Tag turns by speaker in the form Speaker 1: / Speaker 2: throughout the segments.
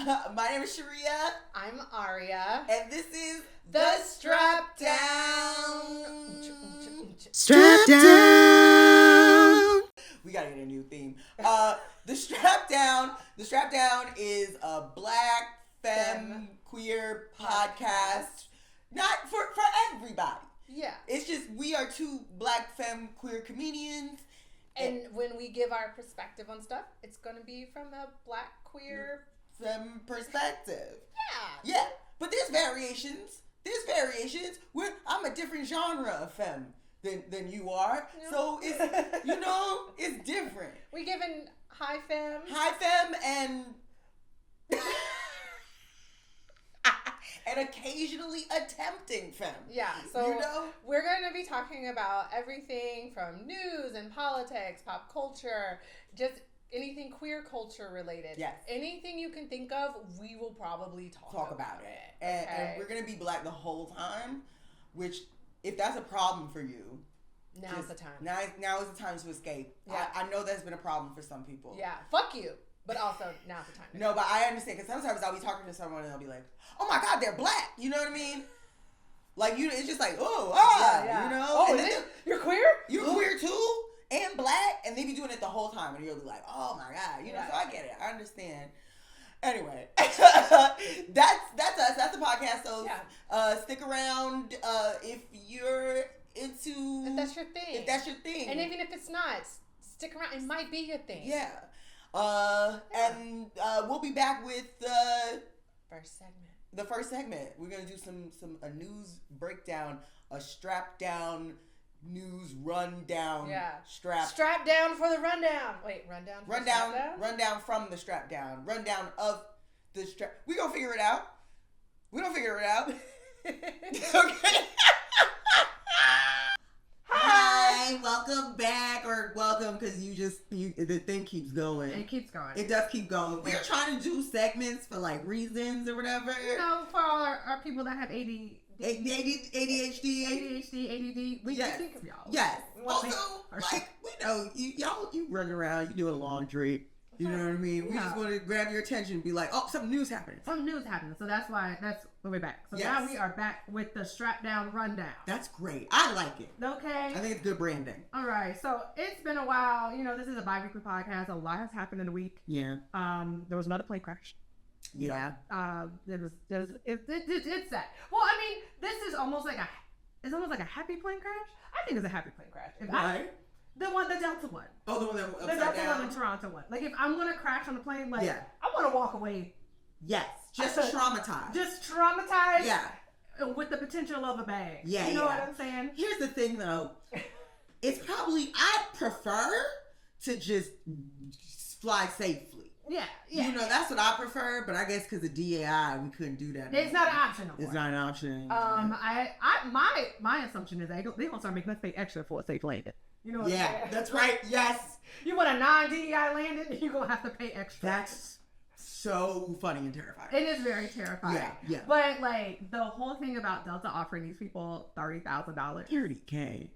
Speaker 1: My name is Sharia.
Speaker 2: I'm Aria.
Speaker 1: And this is
Speaker 2: the Strapdown.
Speaker 1: Strapdown. We gotta get a new theme. The Strapdown is a black, femme, queer podcast. Not for everybody.
Speaker 2: Yeah.
Speaker 1: It's just we are two black, femme, queer comedians.
Speaker 2: And when we give our perspective on stuff, it's going to be from a black, queer,
Speaker 1: femme perspective.
Speaker 2: Yeah.
Speaker 1: Yeah. But there's variations. I'm a different genre of femme than you are. Yeah. So it's, it's different.
Speaker 2: We giving high femme.
Speaker 1: High femme and occasionally attempting femme.
Speaker 2: Yeah, so we're going to be talking about everything from news and politics, pop culture, just anything queer culture related.
Speaker 1: Yes.
Speaker 2: Anything you can think of, we will probably talk about it.
Speaker 1: And we're going to be black the whole time, which, if that's a problem for you,
Speaker 2: now's the time.
Speaker 1: Now is the time to escape.
Speaker 2: Yeah.
Speaker 1: I know that's been a problem for some people.
Speaker 2: Yeah, fuck you. But also, now's the time.
Speaker 1: No, but I understand, because sometimes I'll be talking to someone and they'll be like, oh my God, they're black. You know what I mean? Like, it's just like,
Speaker 2: yeah. Oh,
Speaker 1: and
Speaker 2: you're queer?
Speaker 1: You're queer too? And black? And they be doing it the whole time. And you'll be like, oh my God. So I get it. I understand. Anyway, that's us. That's the podcast. So stick around if you're into...
Speaker 2: If that's your thing. And even if it's not, stick around. It might be your thing.
Speaker 1: Yeah. And we'll be back with
Speaker 2: first segment.
Speaker 1: The first segment. We're gonna do a news breakdown, a Strapdown news rundown.
Speaker 2: Yeah.
Speaker 1: Strapdown
Speaker 2: for the rundown. Wait, rundown
Speaker 1: from the Strapdown. Rundown of the strap. We gonna figure it out. Okay. Hi, welcome back, or welcome, because the thing keeps going.
Speaker 2: It keeps going.
Speaker 1: It does keep going. We're trying to do segments for reasons or whatever.
Speaker 2: For all our people that have ADHD, we can think of y'all.
Speaker 1: Yes. Also, we know you run around, you doing laundry. You know what I mean? We just want to grab your attention and be like, oh, something new's happening.
Speaker 2: So that's when we're back. So now we are back with the Strapdown rundown.
Speaker 1: That's great. I like it.
Speaker 2: Okay.
Speaker 1: I think it's good branding.
Speaker 2: All right. So it's been a while. This is a bi-weekly podcast. A lot has happened in a week.
Speaker 1: Yeah.
Speaker 2: There was another plane crash.
Speaker 1: Yeah.
Speaker 2: It's sad. Well, I mean, this is almost like a happy plane crash. I think it's a happy plane crash.
Speaker 1: Why?
Speaker 2: The Delta one.
Speaker 1: Oh, the one that
Speaker 2: the Delta
Speaker 1: down?
Speaker 2: one, the Toronto one. Like, if I'm gonna crash on the plane, I want to walk away.
Speaker 1: Yes, just traumatized.
Speaker 2: Yeah, with the potential of a bag.
Speaker 1: Yeah,
Speaker 2: you know what I'm saying?
Speaker 1: Here's the thing, though. It's probably I prefer to just fly safely.
Speaker 2: Yeah.
Speaker 1: That's what I prefer. But I guess because of DAI, we couldn't do that.
Speaker 2: It's not an option.
Speaker 1: It's not an option.
Speaker 2: My assumption is they're gonna start making us pay extra for a safe landing. You know what I'm saying?
Speaker 1: That's right. Yes.
Speaker 2: You want a non-DEI landing, you're going to have to pay extra.
Speaker 1: That's so funny and terrifying.
Speaker 2: It is very terrifying.
Speaker 1: Yeah.
Speaker 2: But, the whole thing about Delta offering these people $30,000.
Speaker 1: $30K.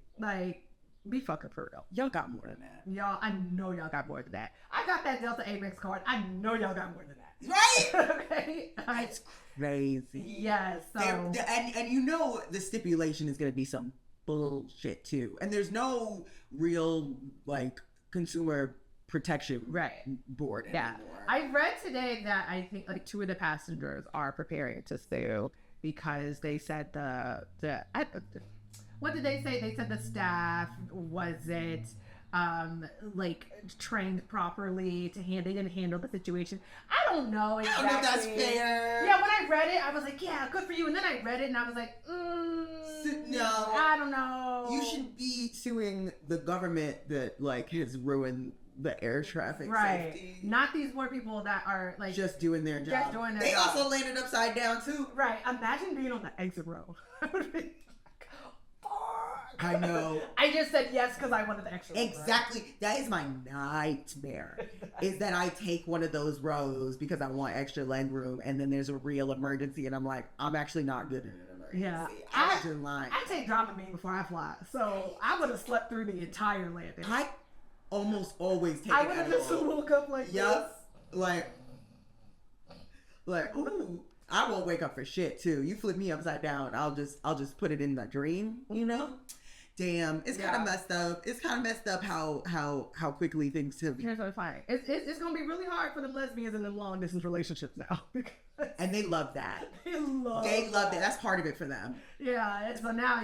Speaker 2: Be fucking for real.
Speaker 1: Y'all got more than that.
Speaker 2: Y'all, I know y'all got more than that. I got that Delta Amex card. I know y'all got more than that.
Speaker 1: Right?
Speaker 2: Okay?
Speaker 1: That's crazy.
Speaker 2: Yes. So.
Speaker 1: And the stipulation is going to be some bullshit too, and there's no real consumer protection board anymore.
Speaker 2: I read today that I think two of the passengers are preparing to sue because they said what did they say? They said the staff wasn't trained properly to handle the situation. I don't know exactly.
Speaker 1: I don't know if that's fair.
Speaker 2: Yeah, when I read it, I was like, yeah, good for you. And then I read it and I was like,
Speaker 1: no,
Speaker 2: I don't know.
Speaker 1: You should be suing the government that has ruined the air traffic safety.
Speaker 2: Not these poor people that are
Speaker 1: just doing their job. They also landed upside down too.
Speaker 2: Right. Imagine being on the exit row.
Speaker 1: I know.
Speaker 2: I just said yes because I wanted the extra row.
Speaker 1: Exactly. Right? That is my nightmare. Is that I take one of those rows because I want extra leg room, and then there's a real emergency, and I'm like, I'm actually not good at an emergency.
Speaker 2: Yeah.
Speaker 1: I
Speaker 2: take Dramamine before I fly, so I would have slept through the entire landing.
Speaker 1: I almost always take.
Speaker 2: I would have just woke up
Speaker 1: this. Like, ooh, I won't wake up for shit too. You flip me upside down, I'll just put it in the dream, you know? Damn, it's kind of messed up. It's kind of messed up how quickly things have.
Speaker 3: Here's what's funny. It's gonna be really hard for the lesbians in the long distance relationships now.
Speaker 1: And they love that.
Speaker 3: They love
Speaker 1: that. That's part of it for them.
Speaker 3: Yeah. So now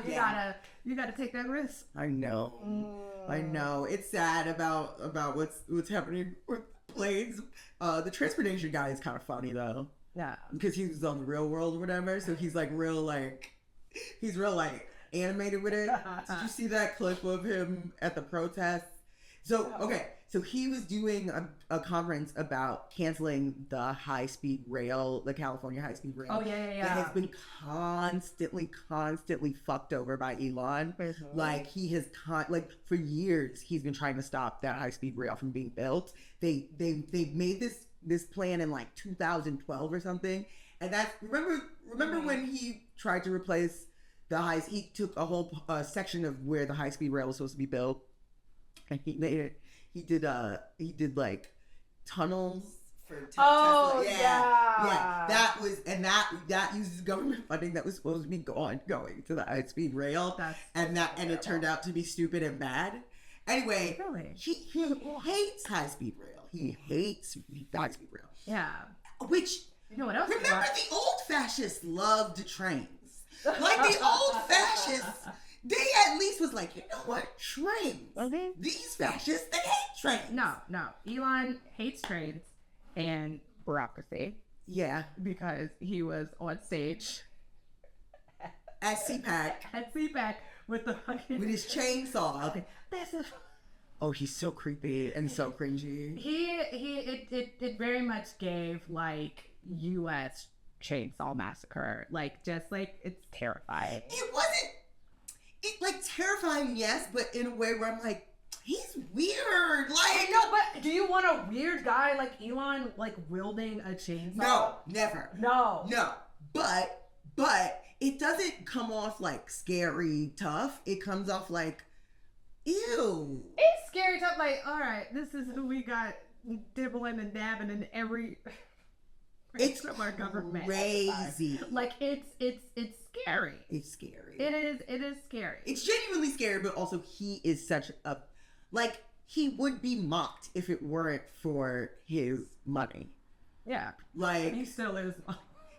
Speaker 3: you gotta take that risk.
Speaker 1: I know. I know. It's sad about what's happening with planes. The transportation guy is kind of funny though.
Speaker 3: Yeah.
Speaker 1: Because he's on the Real World or whatever, so he's real animated with it. Did you see that clip of him at the protest? So he was doing a conference about canceling the high-speed rail, the California high-speed rail.
Speaker 3: Oh, yeah.
Speaker 1: That has been constantly fucked over by Elon.
Speaker 3: Mm-hmm.
Speaker 1: Like, he has, for years, he's been trying to stop that high-speed rail from being built. They made this plan in, 2012 or something. And that's, remember when he tried to replace he took a whole section of where the high-speed rail was supposed to be built, and he made it. He did tunnels for Tesla. Yeah. That uses government funding that was supposed to be going to the high-speed rail, and it turned out to be stupid and bad. Anyway,
Speaker 3: really?
Speaker 1: He hates high-speed rail. He hates high-speed rail.
Speaker 3: Yeah.
Speaker 1: Which,
Speaker 3: you know what else?
Speaker 1: Remember the old fascists loved trains. Like the old fascists, they at least was like, you know what, trains.
Speaker 3: Okay.
Speaker 1: These fascists, they hate trains.
Speaker 3: No. Elon hates trains and bureaucracy.
Speaker 1: Yeah.
Speaker 3: Because he was on stage
Speaker 1: at CPAC.
Speaker 3: With
Speaker 1: his chainsaw. Okay. Oh, he's so creepy and so cringy.
Speaker 3: It very much gave U.S. Chainsaw Massacre, it's terrifying.
Speaker 1: It wasn't terrifying, yes, but in a way where I'm like, he's weird.
Speaker 3: No, but do you want a weird guy like Elon wielding a chainsaw?
Speaker 1: No, never.
Speaker 3: No.
Speaker 1: But it doesn't come off scary tough. It comes off ew.
Speaker 3: It's scary tough. All right, this is who we got dibbling and dabbing in every.
Speaker 1: It's
Speaker 3: from our government.
Speaker 1: Crazy.
Speaker 3: It's scary.
Speaker 1: It's scary.
Speaker 3: It is scary.
Speaker 1: It's genuinely scary, but also he is such a he would be mocked if it weren't for his money.
Speaker 3: Yeah. He still is.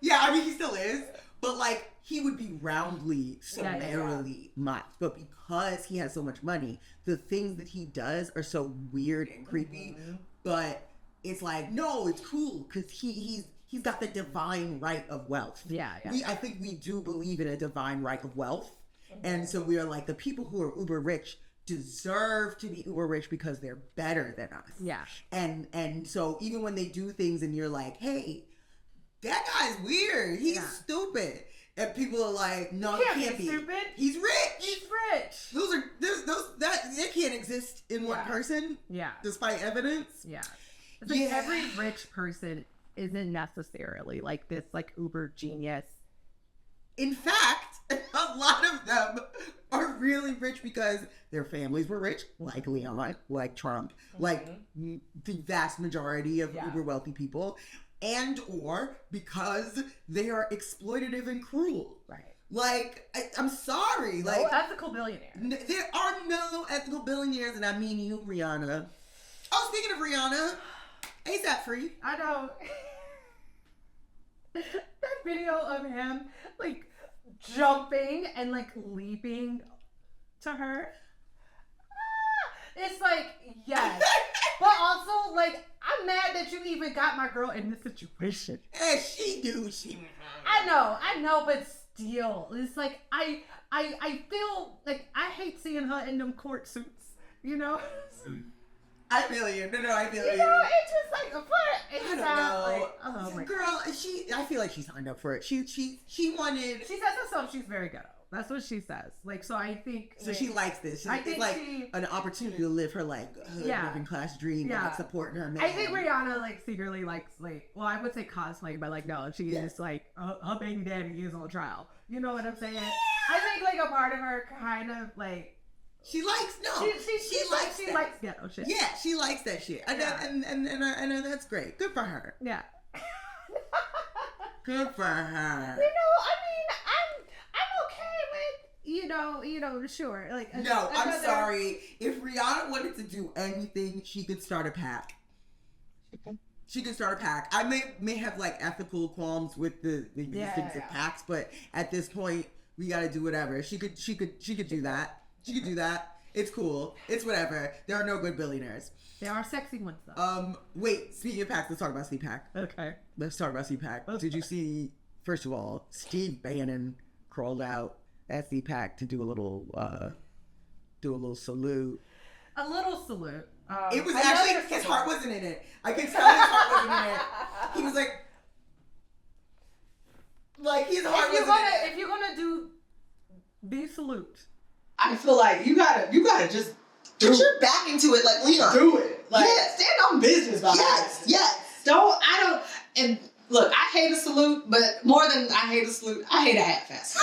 Speaker 1: Yeah, I mean he still is, but he would be roundly summarily mocked. But because he has so much money, the things that he does are so weird and creepy. Mm-hmm. But it's no, it's cool because he's got the divine right of wealth.
Speaker 3: Yeah.
Speaker 1: I think we do believe in a divine right of wealth. And so we are the people who are uber rich deserve to be uber rich because they're better than us.
Speaker 3: Yeah.
Speaker 1: And so even when they do things and you're hey, that guy's weird. He's stupid. And people are no, he can't be.
Speaker 3: Stupid.
Speaker 1: He's rich.
Speaker 3: Those
Speaker 1: That can't exist in one person.
Speaker 3: Yeah.
Speaker 1: Despite evidence.
Speaker 3: Yeah. It's every rich person isn't necessarily this uber genius.
Speaker 1: In fact, a lot of them are really rich because their families were rich, like Leon, like Trump, the vast majority of uber wealthy people, and or because they are exploitative and cruel.
Speaker 3: Right.
Speaker 1: I'm sorry.
Speaker 3: No ethical billionaires.
Speaker 1: There are no ethical billionaires, and I mean you, Rihanna. Oh, speaking of Rihanna, ASAP free.
Speaker 3: I know. That video of him jumping and leaping to her. It's yes. But also I'm mad that you even got my girl in this situation.
Speaker 1: Yeah, she do.
Speaker 3: I know, but still. It's I feel I hate seeing her in them court suits, you know?
Speaker 1: I feel you. No, I feel you.
Speaker 3: You know, it's just
Speaker 1: I don't know. Girl, I feel like she signed up for it. She wanted.
Speaker 3: She says herself she's very ghetto. That's what she says. So I think.
Speaker 1: So she likes this. I think it's an opportunity to live her working class dream. Yeah. Supporting her man.
Speaker 3: I think Rihanna secretly likes well, I would say cosplay, but no, she is her baby daddy is on trial. You know what I'm saying? Yeah. I think a part of her kind of
Speaker 1: She likes
Speaker 3: she likes ghetto shit.
Speaker 1: Yeah, she likes that shit. And that's great. Good for her.
Speaker 3: Yeah.
Speaker 1: Good for her.
Speaker 3: I'm okay with, sure. Like,
Speaker 1: no, I'm sorry. If Rihanna wanted to do anything, she could start a PAC. She could start a PAC. I may have like ethical qualms with the existence of PACs, but at this point, we gotta do whatever. She could do that. She could do that. It's cool. It's whatever. There are no good billionaires.
Speaker 3: There are sexy ones though.
Speaker 1: Wait. Speaking of PACs, let's talk about CPAC.
Speaker 3: Okay.
Speaker 1: Let's talk about CPAC. Did you see? First of all, Steve Bannon crawled out at CPAC to do a little salute.
Speaker 3: A little salute.
Speaker 1: It was actually his heart wasn't in it. I could tell his heart wasn't in it. He was like his heart wasn't in it.
Speaker 3: If you're gonna do these salutes,
Speaker 4: I feel like you gotta just
Speaker 1: put your back into it, like Leon.
Speaker 4: Do it. Like stand on business about it.
Speaker 1: Yes.
Speaker 4: And look, I hate a salute, but more than I hate a salute, I hate a half-ass.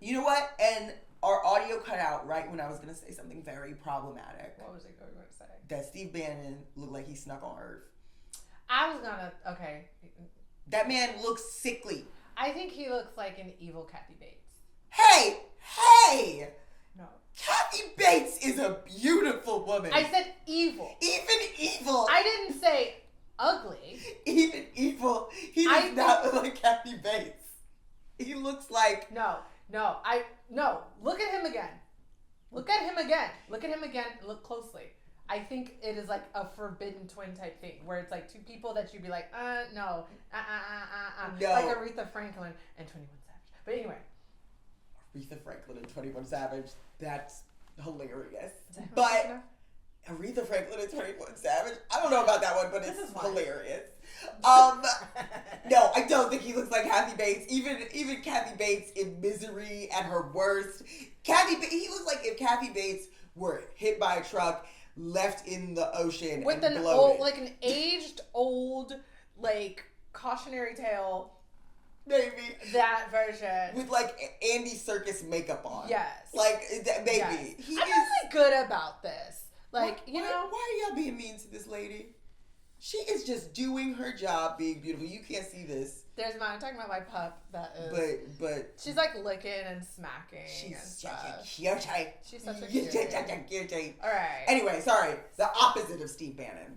Speaker 1: You know what? And our audio cut out right when I was going to say something very problematic.
Speaker 2: What was it going to say?
Speaker 1: That Steve Bannon looked like he snuck on Earth.
Speaker 2: Okay.
Speaker 1: That man looks sickly.
Speaker 2: I think he looks like an evil Kathy Bates.
Speaker 1: Hey!
Speaker 2: No.
Speaker 1: Kathy Bates is a beautiful woman.
Speaker 2: I said evil.
Speaker 1: Even evil.
Speaker 2: I didn't say ugly.
Speaker 1: Even evil. He does not look like Kathy Bates. He looks like...
Speaker 2: No. Look at him again. Look at him again. Look closely. I think it is like a forbidden twin type thing where it's like two people that you'd be like, no.
Speaker 1: No.
Speaker 2: Like Aretha Franklin and 21 Savage. But anyway.
Speaker 1: Aretha Franklin and 21 Savage. That's hilarious. But Aretha Franklin and 21 Savage? I don't know about that one, but it's hilarious. No, I don't think he looks like Kathy Bates. Even Kathy Bates in Misery at her worst. He looks like if Kathy Bates were hit by a truck, left in the ocean,
Speaker 2: with
Speaker 1: and
Speaker 2: an
Speaker 1: bloated.
Speaker 2: old, like an aged old, like cautionary tale.
Speaker 1: Maybe
Speaker 2: that version
Speaker 1: with like Andy Serkis makeup on.
Speaker 2: Yes,
Speaker 1: like maybe
Speaker 2: yes.
Speaker 1: He
Speaker 2: I'm really good about this. Like
Speaker 1: why are y'all being mean to this lady? She is just doing her job, being beautiful. You can't see this.
Speaker 2: I'm talking about my pup. That is.
Speaker 1: But
Speaker 2: she's like licking and smacking.
Speaker 1: She's
Speaker 2: and
Speaker 1: such
Speaker 2: stuff.
Speaker 1: a cutie.
Speaker 2: She's such a cutie. All right.
Speaker 1: Anyway, sorry. The opposite of Steve Bannon.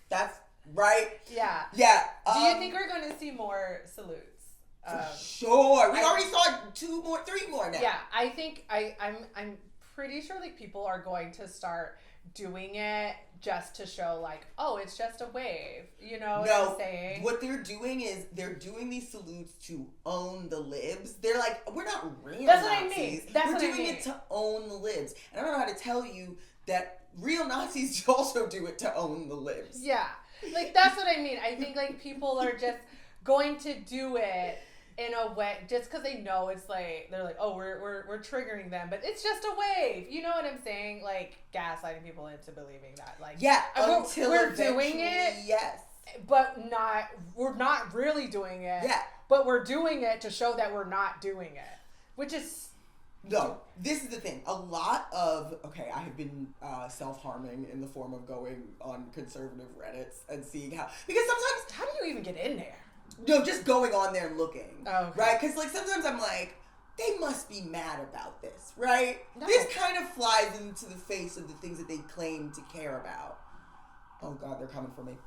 Speaker 1: That's right.
Speaker 2: Yeah.
Speaker 1: Yeah.
Speaker 2: Do you think we're going to see more salutes?
Speaker 1: For sure. We already saw 3 more now.
Speaker 2: Yeah, I think I'm pretty sure like people are going to start doing it just to show like, oh, it's just a wave. You know what I'm saying?
Speaker 1: What they're doing is they're doing these salutes to own the libs. They're like, we're not real
Speaker 2: That's
Speaker 1: Nazis.
Speaker 2: What I mean.
Speaker 1: We're doing it to own the libs. And I don't know how to tell you that real Nazis also do it to own the libs.
Speaker 2: Yeah. Like, that's what I mean. I think like people are just going to do it in a way just because they know it's like they're like, oh, we're triggering them, but it's just a wave. You know what I'm saying? Like gaslighting people into believing that. Like
Speaker 1: until
Speaker 2: we're doing it.
Speaker 1: Yes.
Speaker 2: But we're not really doing it.
Speaker 1: Yeah.
Speaker 2: But we're doing it to show that we're not doing it, which is.
Speaker 1: No, this is the thing. A lot of I have been self-harming in the form of going on conservative Reddits and seeing because sometimes
Speaker 2: how do you even get in there?
Speaker 1: No, just going on there and looking.
Speaker 2: Oh, okay.
Speaker 1: Right? Because, like, sometimes I'm like, they must be mad about this, right?
Speaker 2: No.
Speaker 1: This kind of flies into the face of the things that they claim to care about. Oh, God, they're coming for me.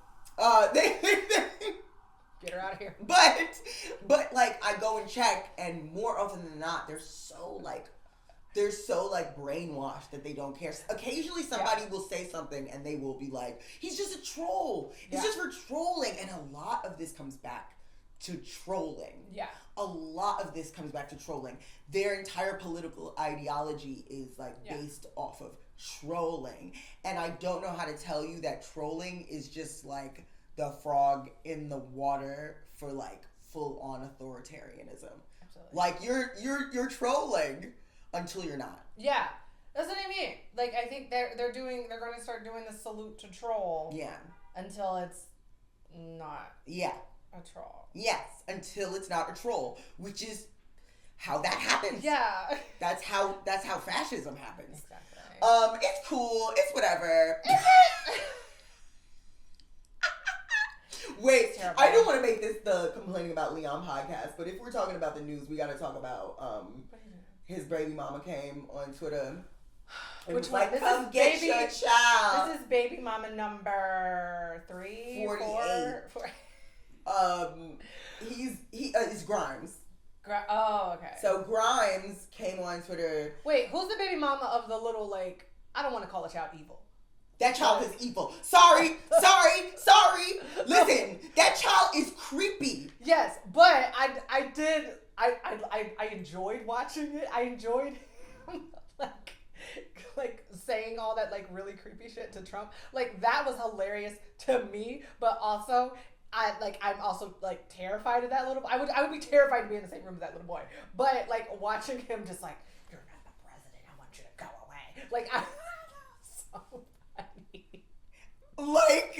Speaker 2: Get her out of here.
Speaker 1: But, like, I go and check, and more often than not, they're so brainwashed that they don't care. Occasionally somebody will say something and they will be like, he's just a troll. It's just for trolling. And a lot of this comes back to trolling.
Speaker 2: Yeah.
Speaker 1: A lot of this comes back to trolling. Their entire political ideology is based off of trolling. And I don't know how to tell you that trolling is just like the frog in the water for like full on authoritarianism.
Speaker 2: Absolutely.
Speaker 1: Like you're trolling until you're not.
Speaker 2: Yeah. That's what I mean. Like I think they're going to start doing the salute to troll.
Speaker 1: Yeah.
Speaker 2: Until it's not.
Speaker 1: Yeah.
Speaker 2: A troll.
Speaker 1: Yes, until it's not a troll, which is how that happens.
Speaker 2: Yeah.
Speaker 1: That's how fascism happens.
Speaker 2: Exactly.
Speaker 1: It's cool. It's whatever.
Speaker 2: Is it?
Speaker 1: I don't want to make this the complaining about Leon podcast, but if we're talking about the news, we got to talk about his baby mama came on Twitter.
Speaker 2: Which
Speaker 1: one?
Speaker 2: Like, this
Speaker 1: come
Speaker 2: is
Speaker 1: get
Speaker 2: baby,
Speaker 1: your child.
Speaker 2: This is baby mama number 3,
Speaker 1: 48.
Speaker 2: 4.
Speaker 1: It's Grimes.
Speaker 2: Oh, okay.
Speaker 1: So Grimes came on Twitter.
Speaker 2: Wait, who's the baby mama of the little, like, I don't want to call a child evil.
Speaker 1: That child is evil. Sorry. Listen, that child is creepy.
Speaker 2: Yes, but I enjoyed watching it. I enjoyed him, like saying all that, like, really creepy shit to Trump. Like, that was hilarious to me, but also I'm also like terrified of that little boy. I would be terrified to be in the same room as that little boy. But like watching him just like, you're not the president, I want you to go away. Like, so funny.
Speaker 1: Like,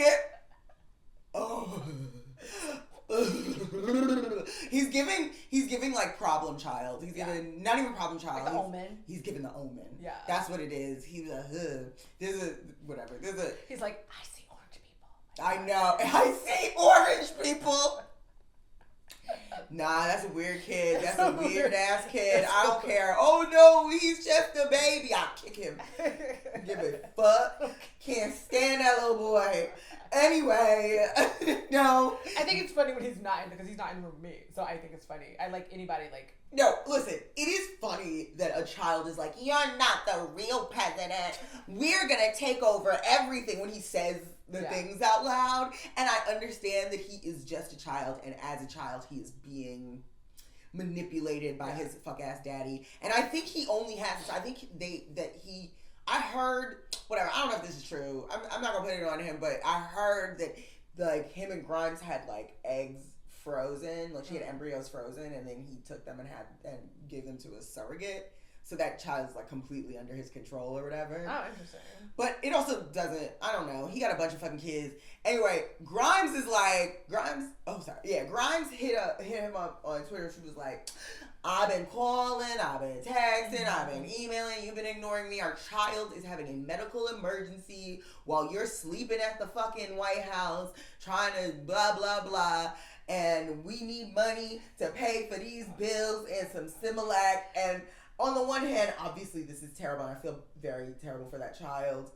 Speaker 1: he's giving like problem child. He's giving not even problem child.
Speaker 2: Like the Omen.
Speaker 1: He's giving the Omen.
Speaker 2: Yeah.
Speaker 1: That's what it is. He's whatever.
Speaker 2: He's like, I see orange people.
Speaker 1: I know. I see orange people. Nah, that's a weird kid. That's a weird ass kid. I don't care. Oh no, he's just a baby. I'll kick him. Give a fuck. Can't stand that little boy. Anyway, no.
Speaker 2: I think it's funny when he's not in, because he's not in the room with me. So I think it's funny. I like anybody like.
Speaker 1: No, listen, it is funny that a child is like, you're not the real president. We're going to take over everything when he says the things out loud. And I understand that he is just a child. And as a child, he is being manipulated by his fuck-ass daddy. And I think he only has, I heard, whatever, I don't know if this is true. I'm not going to put it on him, but I heard that like him and Grimes had like eggs frozen, like she had embryos frozen, and then he took them and gave them to a surrogate. So that child's like completely under his control or whatever.
Speaker 2: Oh, interesting.
Speaker 1: But it also doesn't, I don't know. He got a bunch of fucking kids. Anyway, Grimes hit him up on Twitter. She was like, I've been calling, I've been texting, I've been emailing, you've been ignoring me. Our child is having a medical emergency while you're sleeping at the fucking White House trying to blah, blah, blah. And we need money to pay for these bills and some Similac. And on the one hand, obviously this is terrible, and I feel very terrible for that child.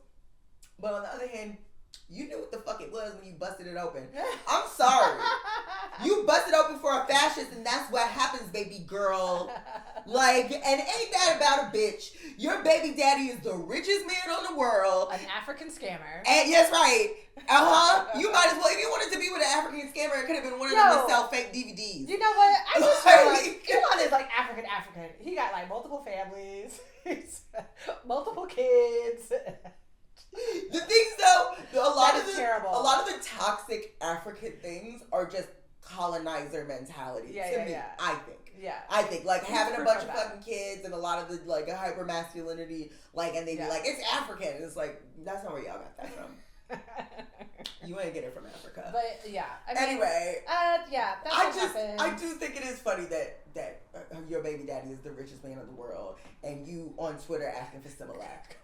Speaker 1: But on the other hand, you knew what the fuck it was when you busted it open. I'm sorry. You busted open for a fascist, and that's what happens, baby girl. Like, and ain't that about a bitch? Your baby daddy is the richest man on the world.
Speaker 2: An African scammer.
Speaker 1: And yes, right. You might as well, if you wanted to be with an African scammer, it could have been one of them that sell fake DVDs.
Speaker 2: You know what? I just feel like Elon is like African. He got like multiple families, multiple kids.
Speaker 1: The things though, a lot of the toxic African things are just colonizer mentality to me. I think like having a bunch of fucking kids and a lot of the like a hyper masculinity, like, and they be like, it's African. And it's like, that's not where y'all got that from. You ain't get it from Africa.
Speaker 2: But yeah.
Speaker 1: Anyway.
Speaker 2: That's what happened.
Speaker 1: I do think it is funny that your baby daddy is the richest man in the world, and you on Twitter asking for Similac.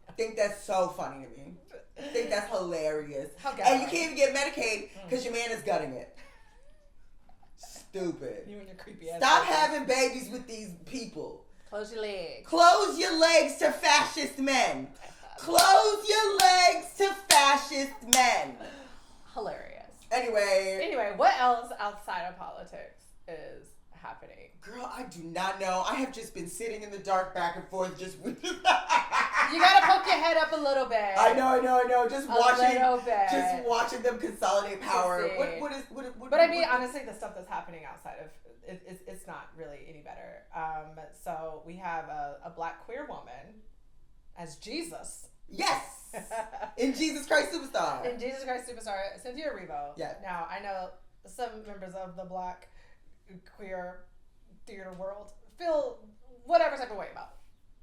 Speaker 1: I think that's so funny to me. I think that's hilarious. And you can't even get Medicaid because your man is gutting it. Stupid.
Speaker 2: You and your creepy ass.
Speaker 1: Stop having babies with these people.
Speaker 2: Close your legs.
Speaker 1: Close your legs to fascist men. Close your legs to fascist men.
Speaker 2: Hilarious.
Speaker 1: Anyway,
Speaker 2: what else outside of politics is happening?
Speaker 1: Girl, I do not know. I have just been sitting in the dark back and forth just with
Speaker 2: You gotta poke your head up a little bit.
Speaker 1: I know. Just
Speaker 2: bit.
Speaker 1: watching them consolidate power. What?
Speaker 2: But I mean, honestly, the stuff that's happening outside of it's not really any better. So we have a black queer woman as Jesus.
Speaker 1: Yes. In Jesus Christ Superstar.
Speaker 2: Cynthia Erivo.
Speaker 1: Yeah.
Speaker 2: Now I know some members of the black queer theater world feel whatever type of way about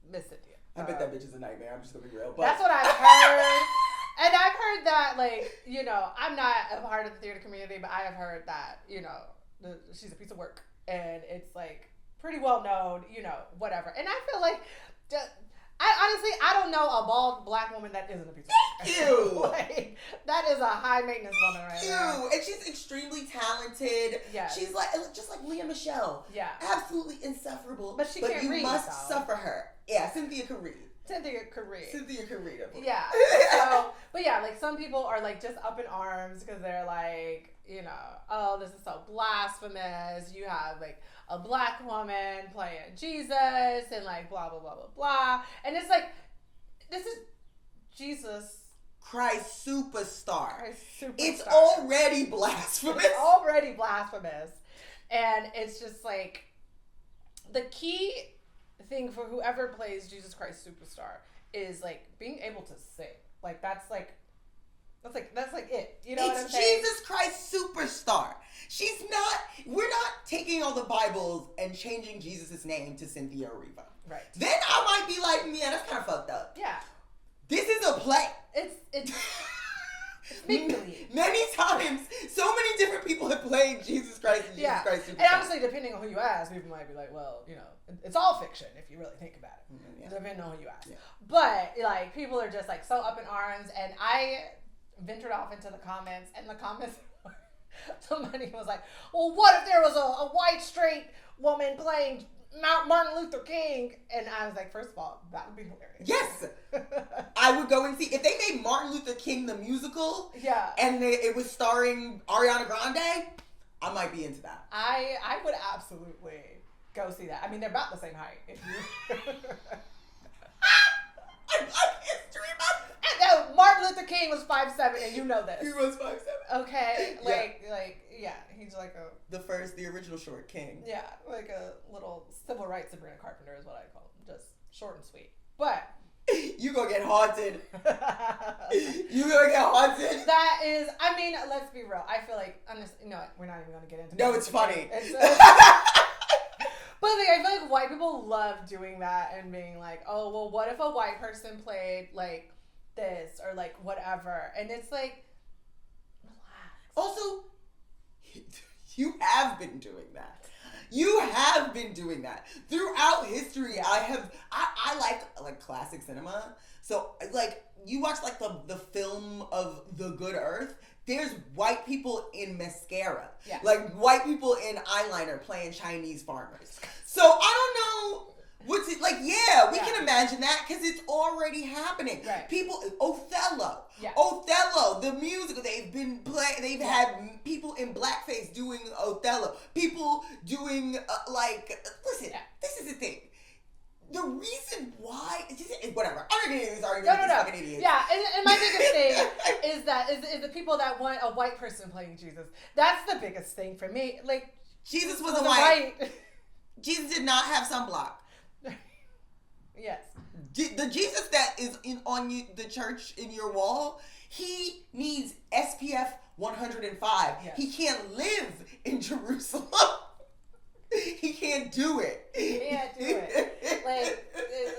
Speaker 2: Miss Cynthia.
Speaker 1: I bet that bitch is a nightmare. I'm just gonna be real. But
Speaker 2: that's what I've heard. And I've heard that, like, you know, I'm not a part of the theater community, but I have heard that, you know, she's a piece of work. And it's, like, pretty well known, you know, whatever. And I feel like, I don't know a bald black woman that isn't a piece of work.
Speaker 1: Thank you!
Speaker 2: Like, That is a high maintenance woman right there.
Speaker 1: And she's extremely talented.
Speaker 2: Yeah.
Speaker 1: She's like, just like Leah Michelle.
Speaker 2: Yeah.
Speaker 1: Absolutely insufferable.
Speaker 2: But she can't read,
Speaker 1: you must
Speaker 2: though.
Speaker 1: suffer her. Yeah, Cynthia can read.
Speaker 2: Cynthia could read.
Speaker 1: Yeah.
Speaker 2: So, but yeah, like some people are like just up in arms because they're like, you know, oh, this is so blasphemous. You have like a black woman playing Jesus and like blah, blah, blah, blah, blah. And it's like, this is Jesus
Speaker 1: Christ superstar. It's
Speaker 2: superstar.
Speaker 1: already blasphemous.
Speaker 2: It's already blasphemous. And it's just like, the key thing for whoever plays Jesus Christ superstar is like being able to sing. Like that's like it. You know what I'm saying?
Speaker 1: Jesus Christ superstar. We're not taking all the Bibles and changing Jesus' name to Cynthia Eriva.
Speaker 2: Right.
Speaker 1: Then I might be like, yeah, that's kind of fucked up.
Speaker 2: Yeah.
Speaker 1: This is a play.
Speaker 2: It's make-believe.
Speaker 1: Many times, so many different people have played Jesus Christ and Jesus Christ superstar.
Speaker 2: And obviously, depending on who you ask, people might be like, well, you know, it's all fiction if you really think about it. Yeah. Depending on who you ask. Yeah. But, like, people are just, like, so up in arms. And I ventured off into the comments, and the comments, somebody was like, well, what if there was a white, straight woman playing Martin Luther King? And I was like, first of all, that would be hilarious.
Speaker 1: Yes. I would go and see. If they made Martin Luther King the musical, and it was starring Ariana Grande, I might be into that.
Speaker 2: I would absolutely go see that. I mean, they're about the same height. If you...
Speaker 1: I like history about
Speaker 2: Martin Luther King was 5'7", and you know this.
Speaker 1: He was 5'7".
Speaker 2: Okay, he's like
Speaker 1: the original short king.
Speaker 2: Yeah, like a little civil rights Sabrina Carpenter is what I call him. Just short and sweet. But
Speaker 1: you gonna get haunted. You gonna get haunted.
Speaker 2: That is, I mean, let's be real. I feel like we're not even gonna get into.
Speaker 1: No, it's funny.
Speaker 2: But like, I feel like white people love doing that and being like, oh, well, what if a white person played like this or like whatever? And it's like, relax.
Speaker 1: Also, you have been doing that. You have been doing that throughout history. Yeah. I like classic cinema. So like you watch like the film of The Good Earth. There's white people in mascara. Yeah. Like white people in eyeliner playing Chinese farmers. So I don't know what's it like. Yeah, we can imagine that because it's already happening. Right. People, Othello. Yeah. Othello, the musical they've had people in blackface doing Othello. People doing listen, this is the thing. The reason why, whatever, I'm not getting into this argument with these fucking idiots.
Speaker 2: Yeah, and my biggest thing is the people that want a white person playing Jesus. That's the biggest thing for me. Like,
Speaker 1: Jesus was a white. Jesus did not have sunblock.
Speaker 2: Yes.
Speaker 1: The Jesus that is on the church in your wall, he needs SPF 105. Yes. He can't live in Jerusalem. He can't do it.
Speaker 2: He can't do it. Like,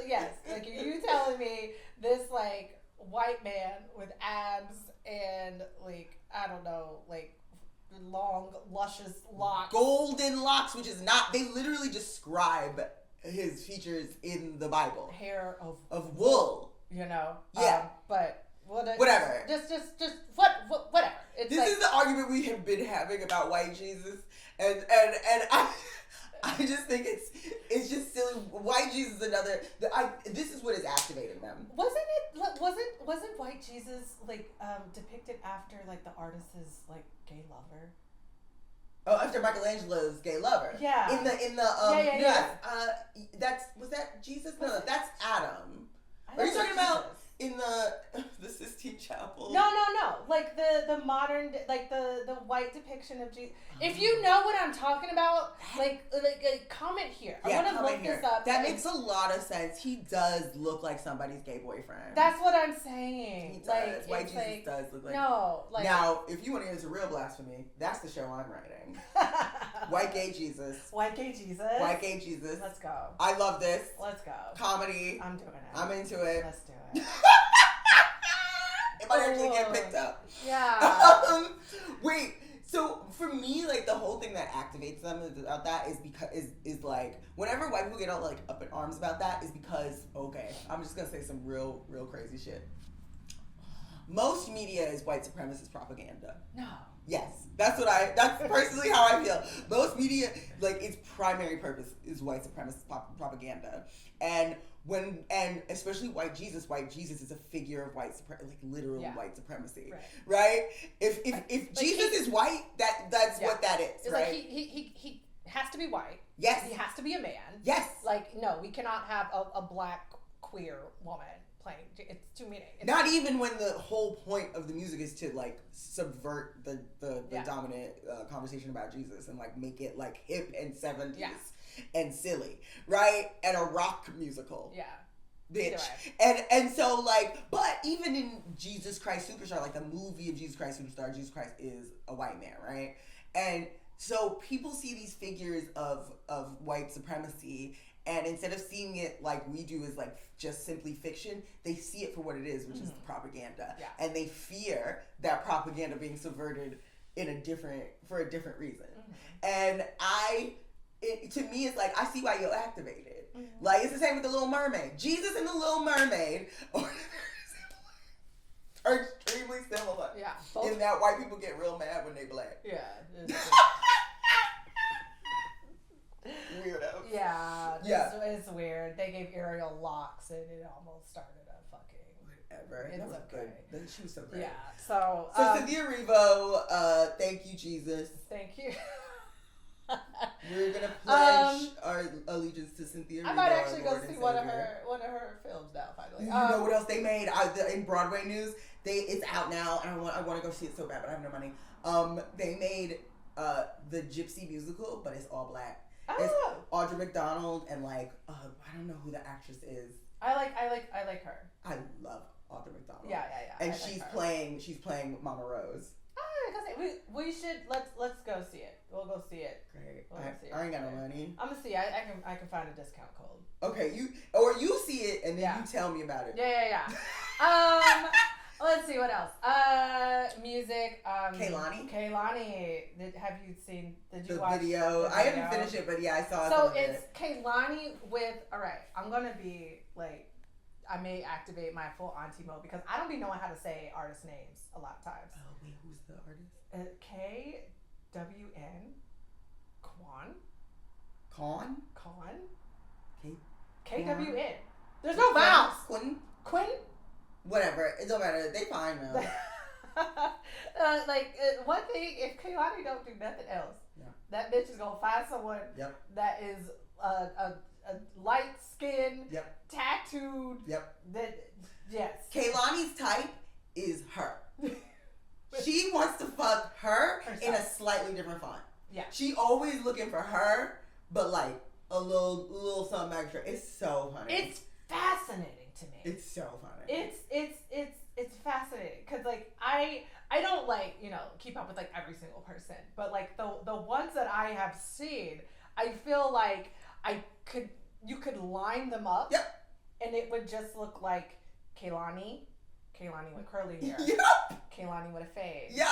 Speaker 2: yes. Like, are you telling me this, like, white man with abs and, like, I don't know, like, long, luscious locks.
Speaker 1: Golden locks, which is not, they literally describe his features in the Bible.
Speaker 2: Hair
Speaker 1: of wool.
Speaker 2: You know?
Speaker 1: Yeah.
Speaker 2: But...
Speaker 1: whatever.
Speaker 2: Just whatever. It's
Speaker 1: this
Speaker 2: like,
Speaker 1: is the argument we have been having about white Jesus, and I just think it's just silly. White Jesus is this is what is activating them.
Speaker 2: Wasn't white Jesus like depicted after like the artist's like gay lover?
Speaker 1: Oh, after Michelangelo's gay lover.
Speaker 2: Yeah.
Speaker 1: In the was that Jesus? No, that's Adam. Are you talking about in the Sistine Chapel?
Speaker 2: No. Like the modern, like the white depiction of Jesus. If you know what I'm talking about, like comment here. I want to look this up.
Speaker 1: That makes a lot of sense. He does look like somebody's gay boyfriend.
Speaker 2: That's what I'm saying.
Speaker 1: He does. Like, white Jesus does look like.
Speaker 2: No. Like,
Speaker 1: now, if you want to get into real blasphemy, that's the show I'm writing. White gay Jesus.
Speaker 2: White gay Jesus.
Speaker 1: White gay Jesus.
Speaker 2: Let's go.
Speaker 1: I love this.
Speaker 2: Let's go.
Speaker 1: Comedy.
Speaker 2: I'm doing it.
Speaker 1: I'm into it.
Speaker 2: Let's do it.
Speaker 1: It might actually get picked up.
Speaker 2: Yeah.
Speaker 1: Wait. So for me, like the whole thing that activates them about that is because is like whenever white people get all like up in arms about that is because I'm just gonna say some real crazy shit. most media is white supremacist propaganda.
Speaker 2: No.
Speaker 1: Yes, that's personally how I feel. Most media, like, its primary purpose is white supremacist propaganda, and especially white Jesus is a figure of white literal white supremacy, right? If Jesus is white, that's what that is,
Speaker 2: it's
Speaker 1: right?
Speaker 2: Like he has to be white.
Speaker 1: Yes,
Speaker 2: he has to be a man.
Speaker 1: Yes,
Speaker 2: like no, we cannot have a black queer woman playing. It's too many.
Speaker 1: Not even when the whole point of the music is to like subvert the dominant conversation about Jesus and like make it like hip and 70s and silly, right? And a rock musical.
Speaker 2: Yeah.
Speaker 1: Bitch. And so like, but even in Jesus Christ Superstar, like the movie of Jesus Christ Superstar, Jesus Christ is a white man, right? And so people see these figures of white supremacy, and instead of seeing it like we do as like just simply fiction, they see it for what it is, which is propaganda. Yeah. And they fear that propaganda being subverted for a different reason. And to me, it's like, I see why you're activated. Like, it's the same with The Little Mermaid. Jesus and The Little Mermaid are extremely similar.
Speaker 2: Yeah.
Speaker 1: In that white people get real mad when they black.
Speaker 2: Yeah.
Speaker 1: Weirdo.
Speaker 2: Yeah. It's weird. They gave Ariel locks and it almost started a fucking
Speaker 1: whatever. That was good. She was so great.
Speaker 2: Yeah. So
Speaker 1: Cynthia Erivo, thank you, Jesus.
Speaker 2: Thank you.
Speaker 1: We're gonna pledge our allegiance to Cynthia Erivo.
Speaker 2: I might actually go see one of her films now. Finally,
Speaker 1: you know what else they made in Broadway news? It's out now, and I want to go see it so bad, but I have no money. They made the Gypsy musical, but it's all black.
Speaker 2: Oh.
Speaker 1: It's Audra McDonald and like I don't know who the actress is.
Speaker 2: I like her.
Speaker 1: I love Audra McDonald.
Speaker 2: Yeah.
Speaker 1: And she's playing Mama Rose.
Speaker 2: We should let's go see it. We'll go see it.
Speaker 1: Great.
Speaker 2: We'll
Speaker 1: I ain't got no money.
Speaker 2: I'm gonna see. I can find a discount code.
Speaker 1: Okay, you see it and then you tell me about it.
Speaker 2: Yeah. Let's see what else. Music.
Speaker 1: Kehlanhi.
Speaker 2: Have you seen? Did you
Speaker 1: the
Speaker 2: watch
Speaker 1: video?
Speaker 2: The video?
Speaker 1: I haven't finished it, but yeah, I saw it.
Speaker 2: So it's Kehlanhi with. All right, I'm gonna be like, I may activate my full auntie mode because I don't be knowing how to say artist names a lot of times.
Speaker 1: Oh wait, who's the artist?
Speaker 2: Kwn. Kwn. KWN. There's no vowels. Kwn.
Speaker 1: Whatever, it don't matter. They fine now.
Speaker 2: One thing, if Kehlanhi don't do nothing else, that bitch is gonna find someone that is a light skin, tattooed.
Speaker 1: Kehlanhi's type is her. She wants to fuck her in a slightly different font. Yeah. She always looking for her, but like a little something extra. It's so funny.
Speaker 2: It's fascinating to me.
Speaker 1: It's so funny.
Speaker 2: It's fascinating because like I don't like keep up with like every single person, but like the ones that I have seen, I feel like you could line them up. Yep. And it would just look like Kehlanhi with curly hair. Yep. Kehlanhi with a fade. Yep.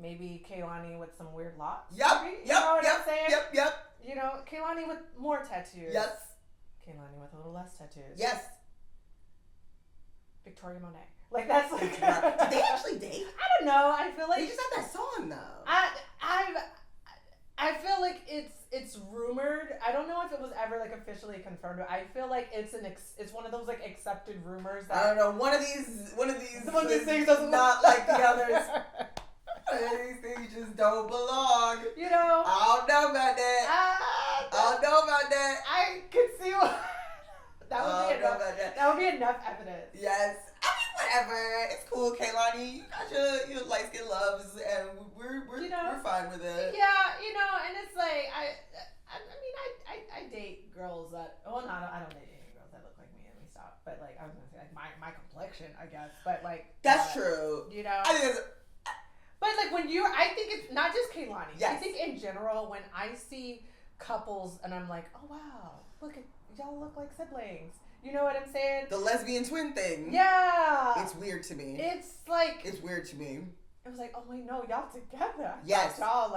Speaker 2: Maybe Kehlanhi with some weird locks.
Speaker 1: Yep.
Speaker 2: Maybe? You know what I'm saying?
Speaker 1: Yep.
Speaker 2: Kehlanhi with more tattoos.
Speaker 1: Yes.
Speaker 2: Kehlanhi with a little less tattoos.
Speaker 1: Yes.
Speaker 2: Victoria Monet. Like that's like.
Speaker 1: Did they actually date?
Speaker 2: I don't know. I feel like
Speaker 1: they just had that song though.
Speaker 2: I feel like it's rumored. I don't know if it was ever like officially confirmed, but I feel like it's one of those like accepted rumors that
Speaker 1: I don't know. One of these
Speaker 2: things doesn't
Speaker 1: not like the others. One of these things just don't belong.
Speaker 2: I don't
Speaker 1: know about that.
Speaker 2: I could see what that would be enough. That would be enough evidence.
Speaker 1: Yes. I mean, whatever. It's cool, Kehlanhi. You got your light skin loves, and we're fine with it.
Speaker 2: Yeah, and it's like I date girls that I don't date any girls that look like me. Let me stop. But like I was gonna say like my complexion, I guess. But like
Speaker 1: that's true.
Speaker 2: I think it's. But like I think it's not just Kehlanhi.
Speaker 1: Yes.
Speaker 2: I think in general when I see couples and I'm like, oh wow, look at y'all look like siblings. You know what I'm saying?
Speaker 1: The lesbian twin thing.
Speaker 2: Yeah.
Speaker 1: It's weird to me.
Speaker 2: It's weird
Speaker 1: to me.
Speaker 2: It was like, oh wait, no, y'all together.
Speaker 1: Yes.
Speaker 2: Y'all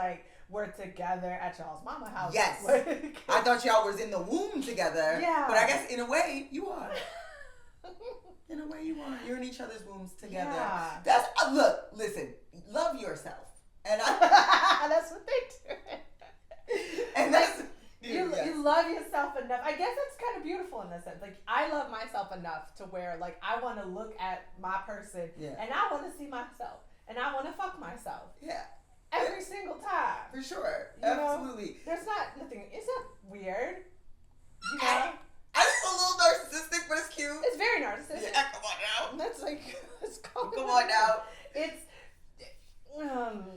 Speaker 2: were together at y'all's mama house.
Speaker 1: Yes. I thought y'all was in the womb together. Yeah. But I guess in a way you are. In a way you are. You're in each other's wombs together.
Speaker 2: Yeah.
Speaker 1: That's listen, love yourself. And
Speaker 2: that's what they do.
Speaker 1: And that's
Speaker 2: you love yourself enough. I guess that's kind of beautiful in this sense. Like, I love myself enough to where, like, I want to look at my person and I want to see myself and I want to fuck myself.
Speaker 1: Yeah.
Speaker 2: Every single time.
Speaker 1: For sure.
Speaker 2: You
Speaker 1: Absolutely.
Speaker 2: know, there's not nothing. It's not weird. You know?
Speaker 1: I think it's a little narcissistic, but it's cute.
Speaker 2: It's very narcissistic.
Speaker 1: Yeah, come on now.
Speaker 2: That's like, it's called.
Speaker 1: Come on now.
Speaker 2: It's,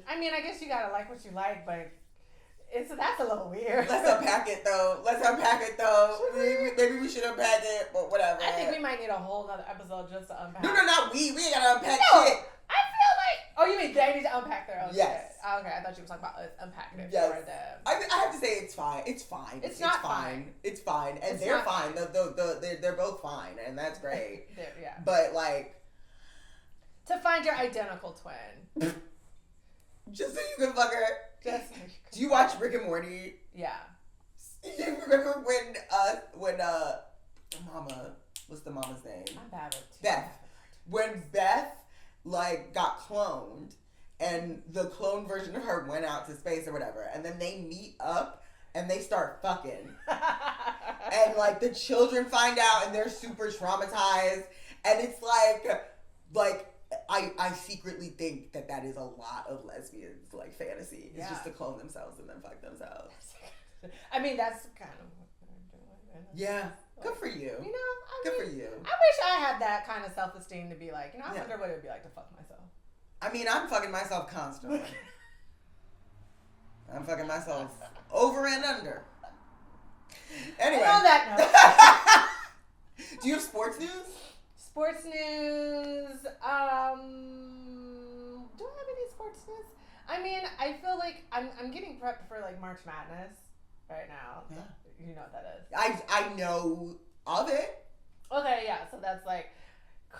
Speaker 2: I mean, I guess you gotta like what you like, but that's a little weird.
Speaker 1: Let's unpack it though. Maybe we should unpack it, but whatever.
Speaker 2: I think we might need a whole other episode just to unpack.
Speaker 1: No, not we. We ain't gotta unpack shit.
Speaker 2: I feel like. Oh, you mean they need to unpack their own
Speaker 1: yes.
Speaker 2: shit? Oh, okay, I thought you were talking about us unpacking it
Speaker 1: yes.
Speaker 2: for them.
Speaker 1: I have to say it's fine. It's fine.
Speaker 2: It's not fine.
Speaker 1: It's fine, and
Speaker 2: It's
Speaker 1: they're
Speaker 2: not
Speaker 1: fine. They're both fine, and that's great.
Speaker 2: Yeah.
Speaker 1: But like,
Speaker 2: to find your identical twin.
Speaker 1: just so you can fuck her.
Speaker 2: Just.
Speaker 1: Do you watch Rick and Morty?
Speaker 2: Yeah.
Speaker 1: You remember when Mama, what's the mama's name?
Speaker 2: I'm bad with
Speaker 1: Beth. When Beth like got cloned and the clone version of her went out to space or whatever, and then they meet up and they start fucking. And like the children find out and they're super traumatized, and it's like I secretly think that is a lot of lesbians like fantasy. It's just to clone themselves and then fuck themselves.
Speaker 2: I mean, that's kind of what they're doing.
Speaker 1: Yeah. Good for you.
Speaker 2: You know,
Speaker 1: good for you.
Speaker 2: I wish I had that kind of self-esteem to be like, you know, I wonder what it would be like to fuck myself.
Speaker 1: I mean, I'm fucking myself constantly. I'm fucking myself over and under. Anyway.
Speaker 2: And on that note.
Speaker 1: Do you have sports news?
Speaker 2: Sports news. Do I have any sports news? I mean, I feel like I'm getting prepped for like March Madness right now.
Speaker 1: Yeah.
Speaker 2: You know what that is.
Speaker 1: I know of it.
Speaker 2: Okay, yeah. So that's like,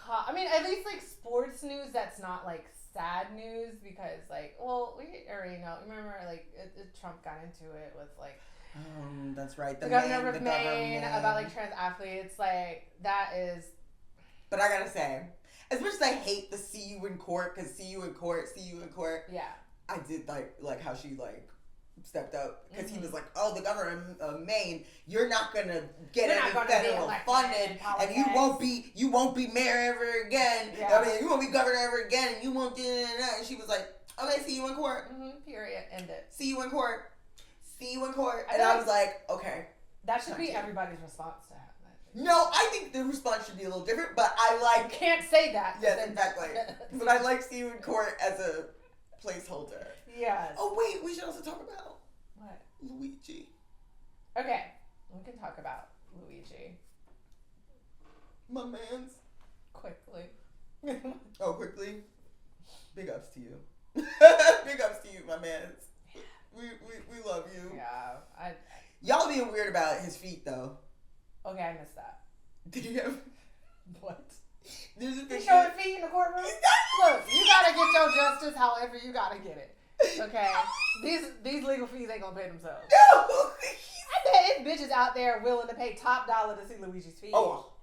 Speaker 2: I mean, at least like sports news that's not like sad news because like, well, we already know. Remember, like Trump got into it with like.
Speaker 1: That's right.
Speaker 2: The governor of Maine about like trans athletes. Like that is.
Speaker 1: But I gotta say, as much as I hate the see you in court, because see you in court.
Speaker 2: Yeah.
Speaker 1: I did like how she like stepped up because he was like, oh, the governor of Maine, you're not gonna get any federal funding, and you won't be mayor ever again.
Speaker 2: Yeah.
Speaker 1: I mean, you won't be governor ever again, and you won't do that. And she was like, okay, see you in court.
Speaker 2: Period. End it.
Speaker 1: See you in court. And I was like, okay.
Speaker 2: That should be everybody's response to that.
Speaker 1: No, I think the response should be a little different, but I like.
Speaker 2: You can't say that.
Speaker 1: Yes, exactly. But I like see you in court as a placeholder.
Speaker 2: Yes.
Speaker 1: Oh wait, we should also talk about
Speaker 2: what?
Speaker 1: Luigi.
Speaker 2: Okay, we can talk about Luigi.
Speaker 1: My man's.
Speaker 2: Quickly.
Speaker 1: Quickly. Big ups to you. Big ups to you, my man's. We love you.
Speaker 2: Yeah.
Speaker 1: Y'all being weird about his feet though.
Speaker 2: Okay, I missed that.
Speaker 1: Did you have
Speaker 2: what?
Speaker 1: There's a picture.
Speaker 2: He's showing feet in the courtroom. Look, you gotta get your justice however you gotta get it. Okay, these legal fees ain't gonna pay themselves.
Speaker 1: No.
Speaker 2: I bet it's bitches out there willing to pay top dollar to see Luigi's feet.
Speaker 1: Oh,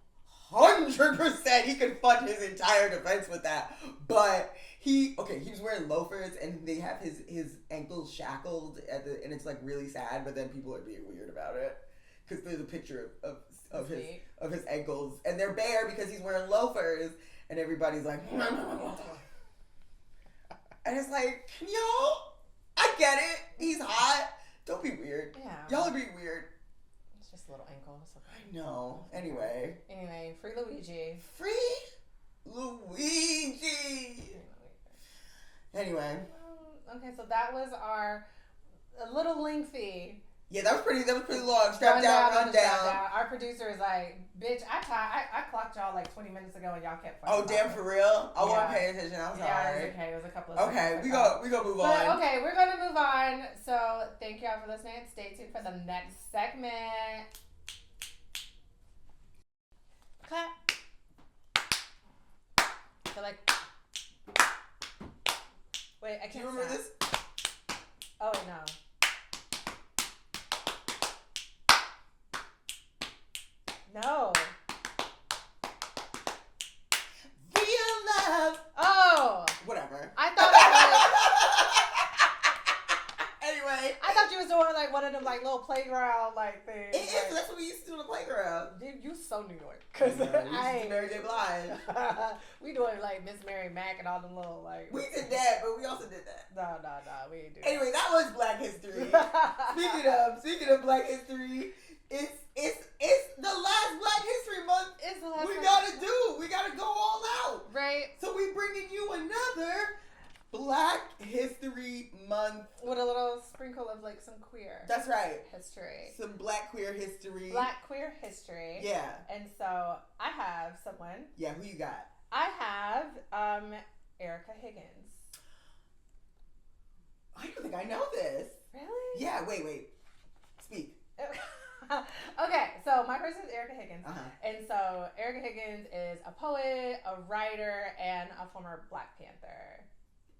Speaker 1: 100%. He could fund his entire defense with that. But he was wearing loafers and they have his ankles shackled and it's like really sad. But then people are being weird about it because there's a picture of his ankles and they're bare because he's wearing loafers and everybody's like. And it's like, yo, I get it. He's hot. Don't be weird.
Speaker 2: Yeah.
Speaker 1: Y'all are being weird.
Speaker 2: It's just a little ankle. It's okay.
Speaker 1: I know. Anyway,
Speaker 2: free Luigi.
Speaker 1: Free Luigi. Anyway.
Speaker 2: Okay, so that was a little lengthy.
Speaker 1: Yeah, that was pretty long. Rundown.
Speaker 2: Our producer is like, bitch, I clocked y'all like 20 minutes ago and y'all kept
Speaker 1: Oh, damn, for real? I wasn't paying attention. I'm sorry.
Speaker 2: Yeah, it was okay. It was a couple of
Speaker 1: Okay,
Speaker 2: seconds
Speaker 1: we go move
Speaker 2: but,
Speaker 1: on.
Speaker 2: okay, we're going to move on. So thank y'all for listening. Stay tuned for the next segment. Clap. So like, wait, I can't.
Speaker 1: Do you remember this?
Speaker 2: Oh, wait, no. No. like one of them like little playground like things.
Speaker 1: It is. That's what we used to do on the playground.
Speaker 2: Dude, you so New York. Cause
Speaker 1: I used to Mary J. Blige.
Speaker 2: We doing like Miss Mary Mack and all them little like.
Speaker 1: We did that, but we also did that.
Speaker 2: No, we ain't do.
Speaker 1: Anyway, that was Black History. Speaking of Black History, it's the last Black History Month.
Speaker 2: It's the last.
Speaker 1: We gotta go all out.
Speaker 2: Right.
Speaker 1: So we bringing you another Black History Month
Speaker 2: with a little sprinkle of like some queer.
Speaker 1: That's right.
Speaker 2: History.
Speaker 1: Some Black queer history.
Speaker 2: Black queer history.
Speaker 1: Yeah.
Speaker 2: And so I have someone.
Speaker 1: Yeah, who you got?
Speaker 2: I have Ericka Huggins.
Speaker 1: I don't think I know this.
Speaker 2: Really?
Speaker 1: Yeah, wait. Speak.
Speaker 2: Okay, so my person is Ericka Huggins.
Speaker 1: Uh-huh.
Speaker 2: And so Ericka Huggins is a poet, a writer, and a former Black Panther.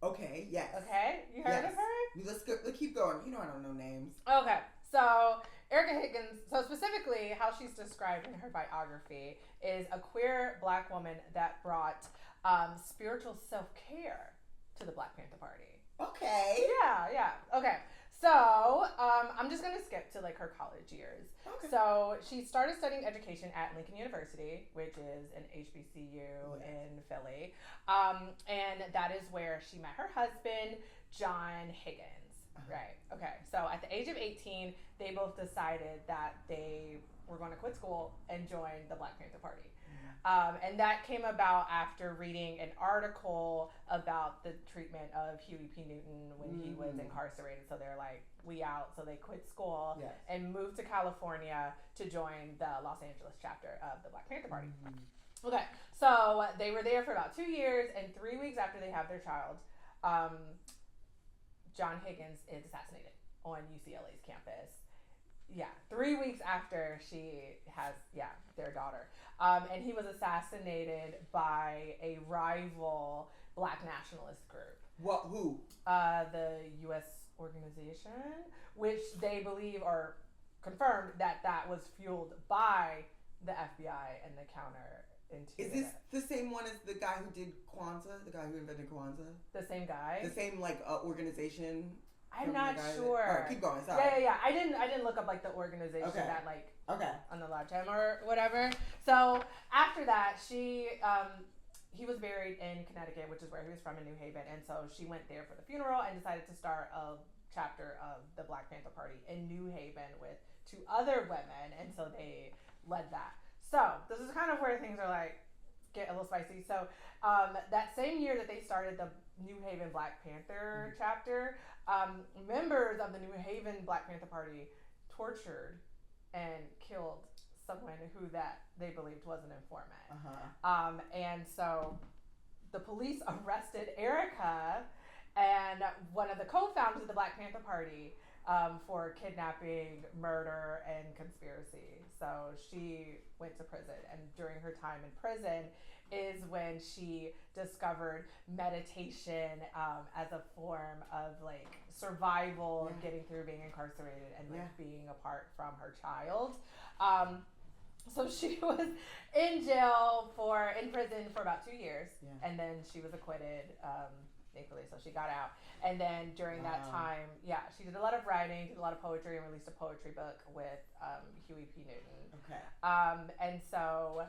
Speaker 1: Okay, yes.
Speaker 2: Okay, you heard of her?
Speaker 1: Let's keep going. You know I don't know names.
Speaker 2: Okay, so Ericka Huggins, so specifically how she's described in her biography is a queer Black woman that brought spiritual self-care to the Black Panther Party.
Speaker 1: Okay.
Speaker 2: Yeah. Okay. So, I'm just going to skip to like her college years.
Speaker 1: Okay.
Speaker 2: So, she started studying education at Lincoln University, which is an HBCU in Philly. And that is where she met her husband, John Higgins. Right. Okay. So, at the age of 18, they both decided that they were going to quit school and join the Black Panther Party. And that came about after reading an article about the treatment of Huey P. Newton when he was incarcerated. So they're like, we out. So they quit school and moved to California to join the Los Angeles chapter of the Black Panther Party. Okay, so they were there for about 2 years, and 3 weeks after they have their child, John Higgins is assassinated on UCLA's campus. Yeah, 3 weeks after she has, their daughter. And he was assassinated by a rival Black nationalist group.
Speaker 1: What? Who?
Speaker 2: The U.S. organization, which they believe or confirmed that was fueled by the FBI and the counter.
Speaker 1: Is this the same one as the guy who did Kwanzaa? The guy who invented Kwanzaa?
Speaker 2: The same guy?
Speaker 1: The same
Speaker 2: I'm
Speaker 1: organization?
Speaker 2: not sure.
Speaker 1: All right, keep going. Sorry.
Speaker 2: Yeah. I didn't look up like the organization that like on the lifetime or whatever. So after that, he was buried in Connecticut, which is where he was from in New Haven, and so she went there for the funeral and decided to start a chapter of the Black Panther Party in New Haven with 2 other women, and so they led that. So this is kind of where things are like get a little spicy. So that same year that they started the New Haven Black Panther chapter, members of the New Haven Black Panther Party tortured and killed someone who that they believed was an informant. And so the police arrested Ericka and one of the co-founders of the Black Panther Party for kidnapping, murder, and conspiracy. So she went to prison, and during her time in prison is when she discovered meditation as a form of like survival, getting through being incarcerated and like being apart from her child. So she was in prison for about 2 years, and then she was acquitted, thankfully, so she got out. And then during that time, she did a lot of writing, did a lot of poetry, and released a poetry book with Huey P. Newton.
Speaker 1: Okay.
Speaker 2: And so,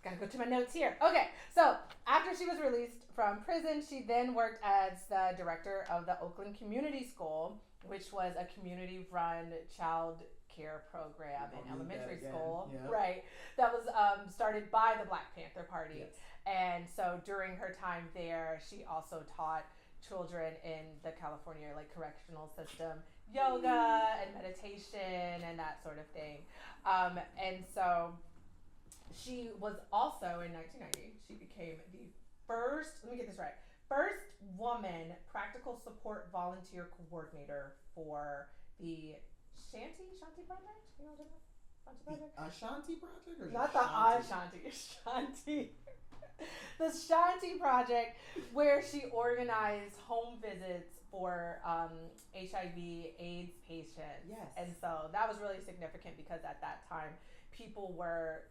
Speaker 2: gotta go to my notes here. Okay, so after she was released from prison, she then worked as the director of the Oakland Community School, which was a community-run child care program in elementary school, right? That was started by the Black Panther Party. And so during her time there, she also taught children in the California like correctional system yoga and meditation and that sort of thing. And so she was also in 1990, she became the first woman practical support volunteer coordinator for the Shanti Project? You know what I'm talking about?
Speaker 1: Ashanti Project? Or
Speaker 2: not the Ashanti. The Shanti Project, where she organized home visits for HIV/AIDS patients. Yes. And so that was really significant because at that time, people were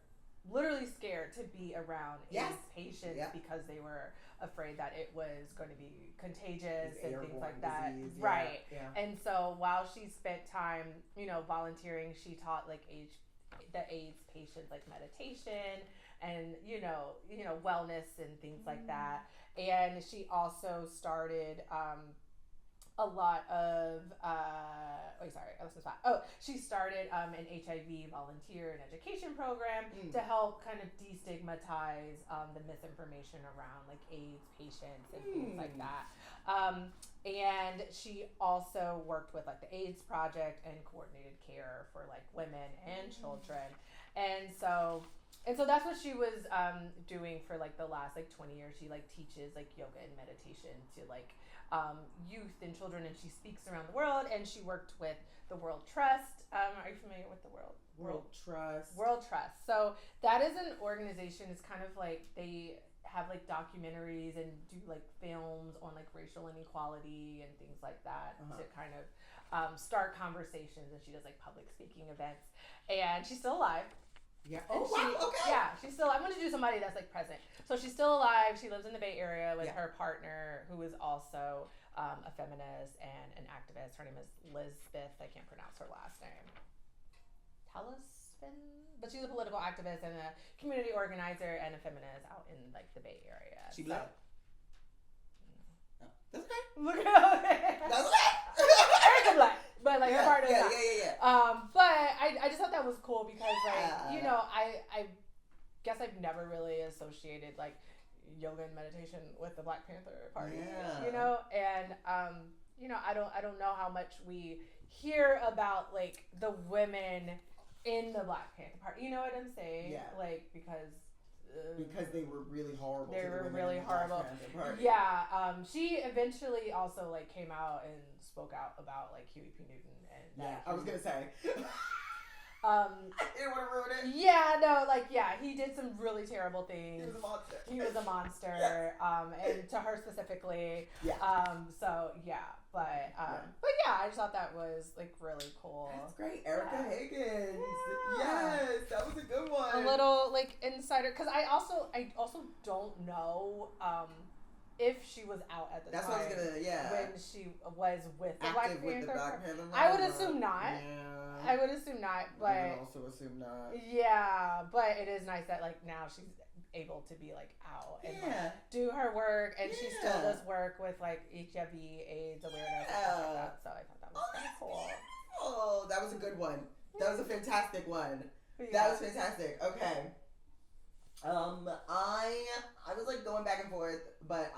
Speaker 2: literally scared to be around
Speaker 1: Yes.
Speaker 2: AIDS patients
Speaker 1: Yep.
Speaker 2: because they were afraid that it was going to be contagious
Speaker 1: It's
Speaker 2: and things
Speaker 1: airborne
Speaker 2: like that.
Speaker 1: disease, yeah,
Speaker 2: Right.
Speaker 1: yeah.
Speaker 2: And so while she spent time, volunteering, she taught like the AIDS patients like meditation and wellness and things like that. And she also started a lot of she started an HIV volunteer and education program to help kind of destigmatize the misinformation around like AIDS patients and things like that. And she also worked with like the AIDS Project and coordinated care for like women and children. And so that's what she was doing for like the last like 20 years. She like teaches like yoga and meditation to like youth and children, and she speaks around the world. And she worked with the World Trust. Are you familiar with the
Speaker 1: World Trust?
Speaker 2: World Trust. So that is an organization. It's kind of like they have like documentaries and do like films on like racial inequality and things like that to kind of start conversations. And she does like public speaking events. And she's still alive.
Speaker 1: Yeah.
Speaker 2: And
Speaker 1: Okay.
Speaker 2: Yeah, she's still. I want to do somebody that's like present. So she's still alive. She lives in the Bay Area with her partner, who is also a feminist and an activist. Her name is Lisbeth. I can't pronounce her last name. Telespin, but she's a political activist and a community organizer and a feminist out in like the Bay Area.
Speaker 1: She black? No. That's okay.
Speaker 2: Look at her.
Speaker 1: That's okay.
Speaker 2: Ericka black. But like her partner's not.
Speaker 1: Yeah.
Speaker 2: But I just thought that was cool because like I guess I've never really associated like yoga and meditation with the Black Panther Party.
Speaker 1: Yeah.
Speaker 2: And I don't know how much we hear about like the women in the Black Panther Party. You know what I'm saying?
Speaker 1: Yeah.
Speaker 2: Like because
Speaker 1: they were really horrible.
Speaker 2: They
Speaker 1: to the
Speaker 2: were
Speaker 1: women
Speaker 2: really
Speaker 1: in the Black
Speaker 2: horrible.
Speaker 1: Panther Party.
Speaker 2: Yeah. She eventually also like came out and spoke out about like Huey P. Newton and that.
Speaker 1: Yeah, I was gonna say.
Speaker 2: I
Speaker 1: didn't want to ruin it.
Speaker 2: Yeah, no, like he did some really terrible things.
Speaker 1: He was a monster.
Speaker 2: And to her specifically.
Speaker 1: Yeah.
Speaker 2: So yeah, but yeah, I just thought that was like really cool.
Speaker 1: That's great, Ericka Higgins. Yeah. Yes, that was a good one.
Speaker 2: A little like insider, because I also don't know if she was out at the time.
Speaker 1: That's what I was gonna,
Speaker 2: when she was with the
Speaker 1: active
Speaker 2: Black
Speaker 1: with
Speaker 2: Panther.
Speaker 1: the Black Panther.
Speaker 2: I would assume not.
Speaker 1: Yeah.
Speaker 2: I would assume not, but
Speaker 1: I would also assume not.
Speaker 2: yeah, but it is nice that like now she's able to be like out and like, do her work, and she still does work with like HIV/AIDS awareness and stuff like that. So I thought that was kind of cool.
Speaker 1: Oh, that was a good one. That was a fantastic one.
Speaker 2: Yeah.
Speaker 1: That was fantastic. Okay. I was like going back and forth, but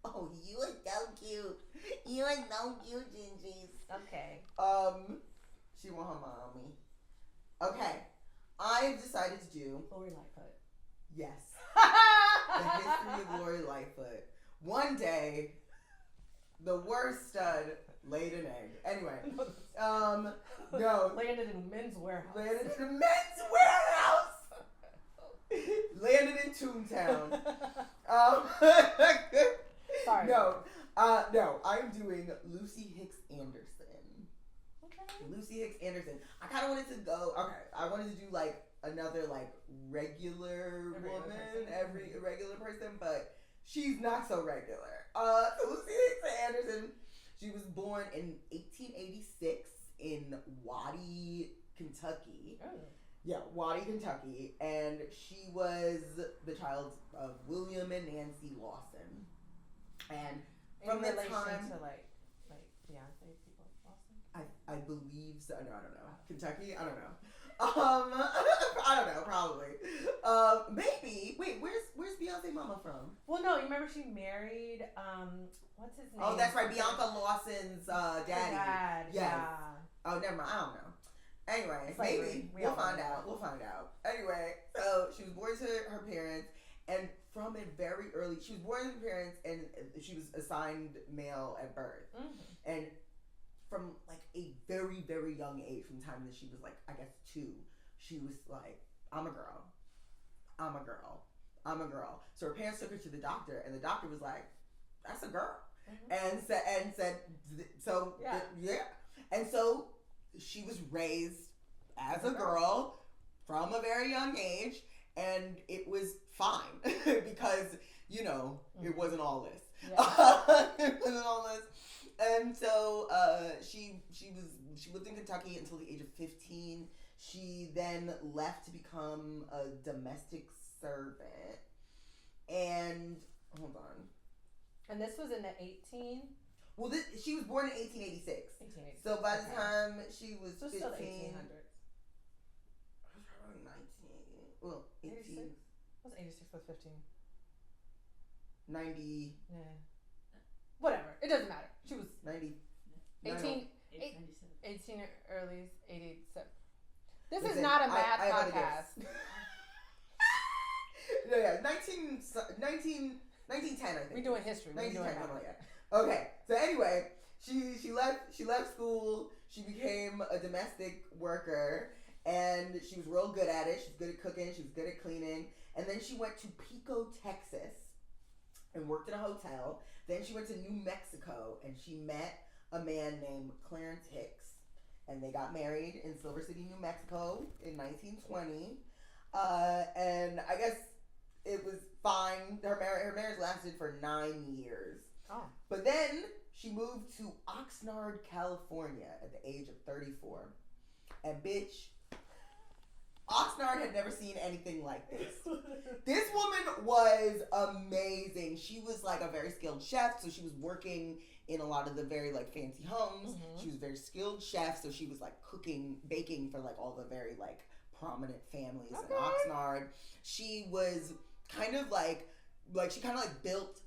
Speaker 1: you are so cute. You are so cute, Gingies.
Speaker 2: Okay.
Speaker 1: She want her mommy. Okay. I've decided to do
Speaker 2: Lori Lightfoot.
Speaker 1: Yes. The history of Lori Lightfoot. One day, the worst stud laid an egg. Anyway, no.
Speaker 2: Landed in a men's warehouse.
Speaker 1: Landed in a men's warehouse. Landed in Toontown.
Speaker 2: Sorry.
Speaker 1: No. I'm doing Lucy Hicks Anderson.
Speaker 2: Okay.
Speaker 1: Lucy Hicks Anderson. I kind of wanted to go. Okay, I wanted to do like another like regular woman, every regular person, but she's not so regular. Lucy Hicks Anderson. She was born in 1886 in Waddy, Kentucky. Oh. Yeah, Waddy, Kentucky, and she was the child of William and Nancy Lawson. And from the time
Speaker 2: to like Beyonce people, Lawson.
Speaker 1: I believe so. No, I don't know. Kentucky? I don't know. I don't know. Probably. Maybe. Wait, where's Beyonce mama from?
Speaker 2: Well, no, you remember she married what's his name?
Speaker 1: Oh, that's right, Bianca Lawson's daddy.
Speaker 2: Dad.
Speaker 1: Yes.
Speaker 2: Yeah.
Speaker 1: Oh, never mind. I don't know. Anyway, maybe we'll find out. Anyway, so she was born to her parents, and from a very early, she was born to her parents, and she was assigned male at birth, and from like a very, very young age, from the time that she was like, I guess 2, she was like, I'm a girl. So her parents took her to the doctor, and the doctor was like, that's a girl, and said, so yeah, and so she was raised as a girl from a very young age, and it was fine because, you know, it wasn't all this.
Speaker 2: Yeah.
Speaker 1: It wasn't all this. And so she lived in Kentucky until the age of 15. She then left to become a domestic servant. And hold on.
Speaker 2: And this was in the 18.
Speaker 1: Well, she was born in 1886.
Speaker 2: 1886.
Speaker 1: So by the time she was
Speaker 2: so
Speaker 1: 15,
Speaker 2: still the 1800s.
Speaker 1: I was probably 19. Well,
Speaker 2: 86?
Speaker 1: 18.
Speaker 2: What's 86 plus 15?
Speaker 1: 90.
Speaker 2: Yeah. Whatever. It doesn't matter. She was
Speaker 1: 90.
Speaker 2: 18,
Speaker 5: 1897.
Speaker 2: 18 early 87. This
Speaker 1: Listen,
Speaker 2: is not a math
Speaker 1: I have other
Speaker 2: podcast.
Speaker 1: No, yeah, 1910, I think.
Speaker 2: We're doing history. We're doing
Speaker 1: 1910, yeah. Okay, so anyway, she left school. She became a domestic worker, and she was real good at it. She was good at cooking. She was good at cleaning. And then she went to Pico, Texas, and worked in a hotel. Then she went to New Mexico, and she met a man named Clarence Hicks, and they got married in Silver City, New Mexico, in 1920. And I guess it was fine. Her marriage lasted for 9 years.
Speaker 2: Oh.
Speaker 1: But then she moved to Oxnard, California at the age of 34. And bitch, Oxnard had never seen anything like this. This woman was amazing. She was like a very skilled chef, so she was working in a lot of the very like fancy homes. She was a very skilled chef, so she was like cooking, baking for like all the very like prominent families in Oxnard. She was kind of like she kind of like built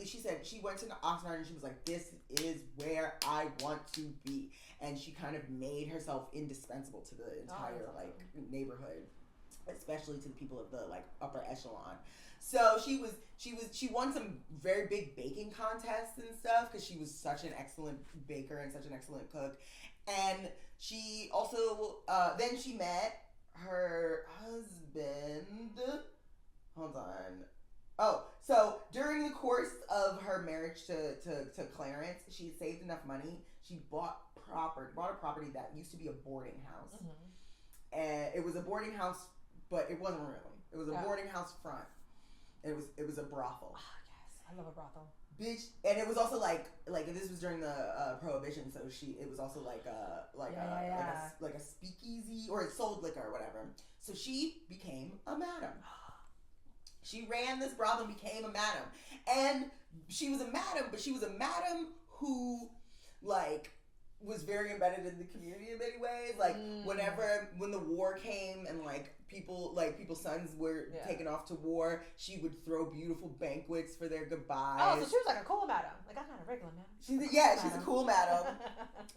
Speaker 1: she said she went to Oxnard and she was like, this is where I want to be, and she kind of made herself indispensable to the entire like neighborhood, especially to the people of the like upper echelon. So she won some very big baking contests and stuff because she was such an excellent baker and such an excellent cook. And she also then she met her husband. Hold on. Oh, so during the course of her marriage to Clarence, she saved enough money. She bought a property that used to be a boarding house. And it was a boarding house, but it wasn't really. It was a boarding house front. It was a brothel.
Speaker 2: Oh, yes. I love a brothel.
Speaker 1: Bitch, and it was also like this was during the Prohibition, so it was also like a speakeasy, or it sold liquor or whatever. So she became a madam. She ran this brothel and became a madam, and she was a madam, but she was a madam who like was very embedded in the community in many ways. Like when the war came and people's sons were taken off to war, she would throw beautiful banquets for their goodbyes.
Speaker 2: Oh, so she was like a cool madam. Like, I'm not a regular madam.
Speaker 1: She's a cool madam.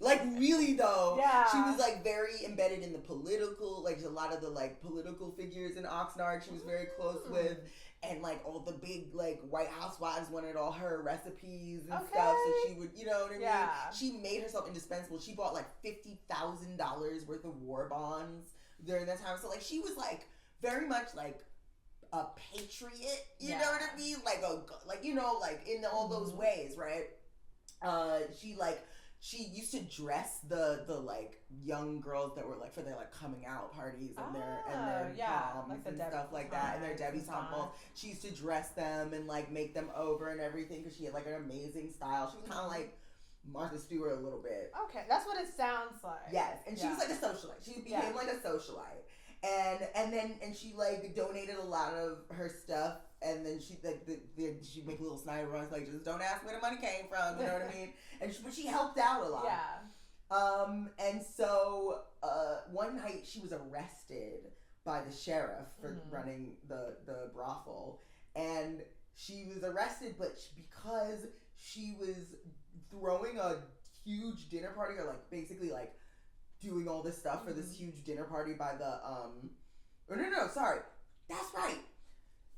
Speaker 1: Like, really though.
Speaker 2: Yeah.
Speaker 1: She was like very embedded in the political, like a lot of the like political figures in Oxnard she was very close with. And like all the big like white housewives wanted all her recipes and stuff, so she would, you know what I mean? She made herself indispensable. She bought like $50,000 worth of war bonds during that time. So like she was like very much like a patriot, you know what I mean? Like in all those ways, right? She used to dress the like young girls that were like for their like coming out parties and their proms
Speaker 2: like
Speaker 1: and
Speaker 2: Debbie
Speaker 1: stuff like that, and their Debbie's balls. She used to dress them and like make them over and everything because she had like an amazing style. She was kind of like Martha Stewart a little bit.
Speaker 2: Okay, that's what it sounds like.
Speaker 1: Yes, and she was like a socialite. She became like a socialite. And she like donated a lot of her stuff, and then she she'd make little snide runs like, just don't ask where the money came from, you know what I mean? But she helped out a lot. And so one night she was arrested by the sheriff for running the brothel, and she was arrested, but because she was throwing a huge dinner party, or like basically like doing all this stuff for this huge dinner party by the that's right.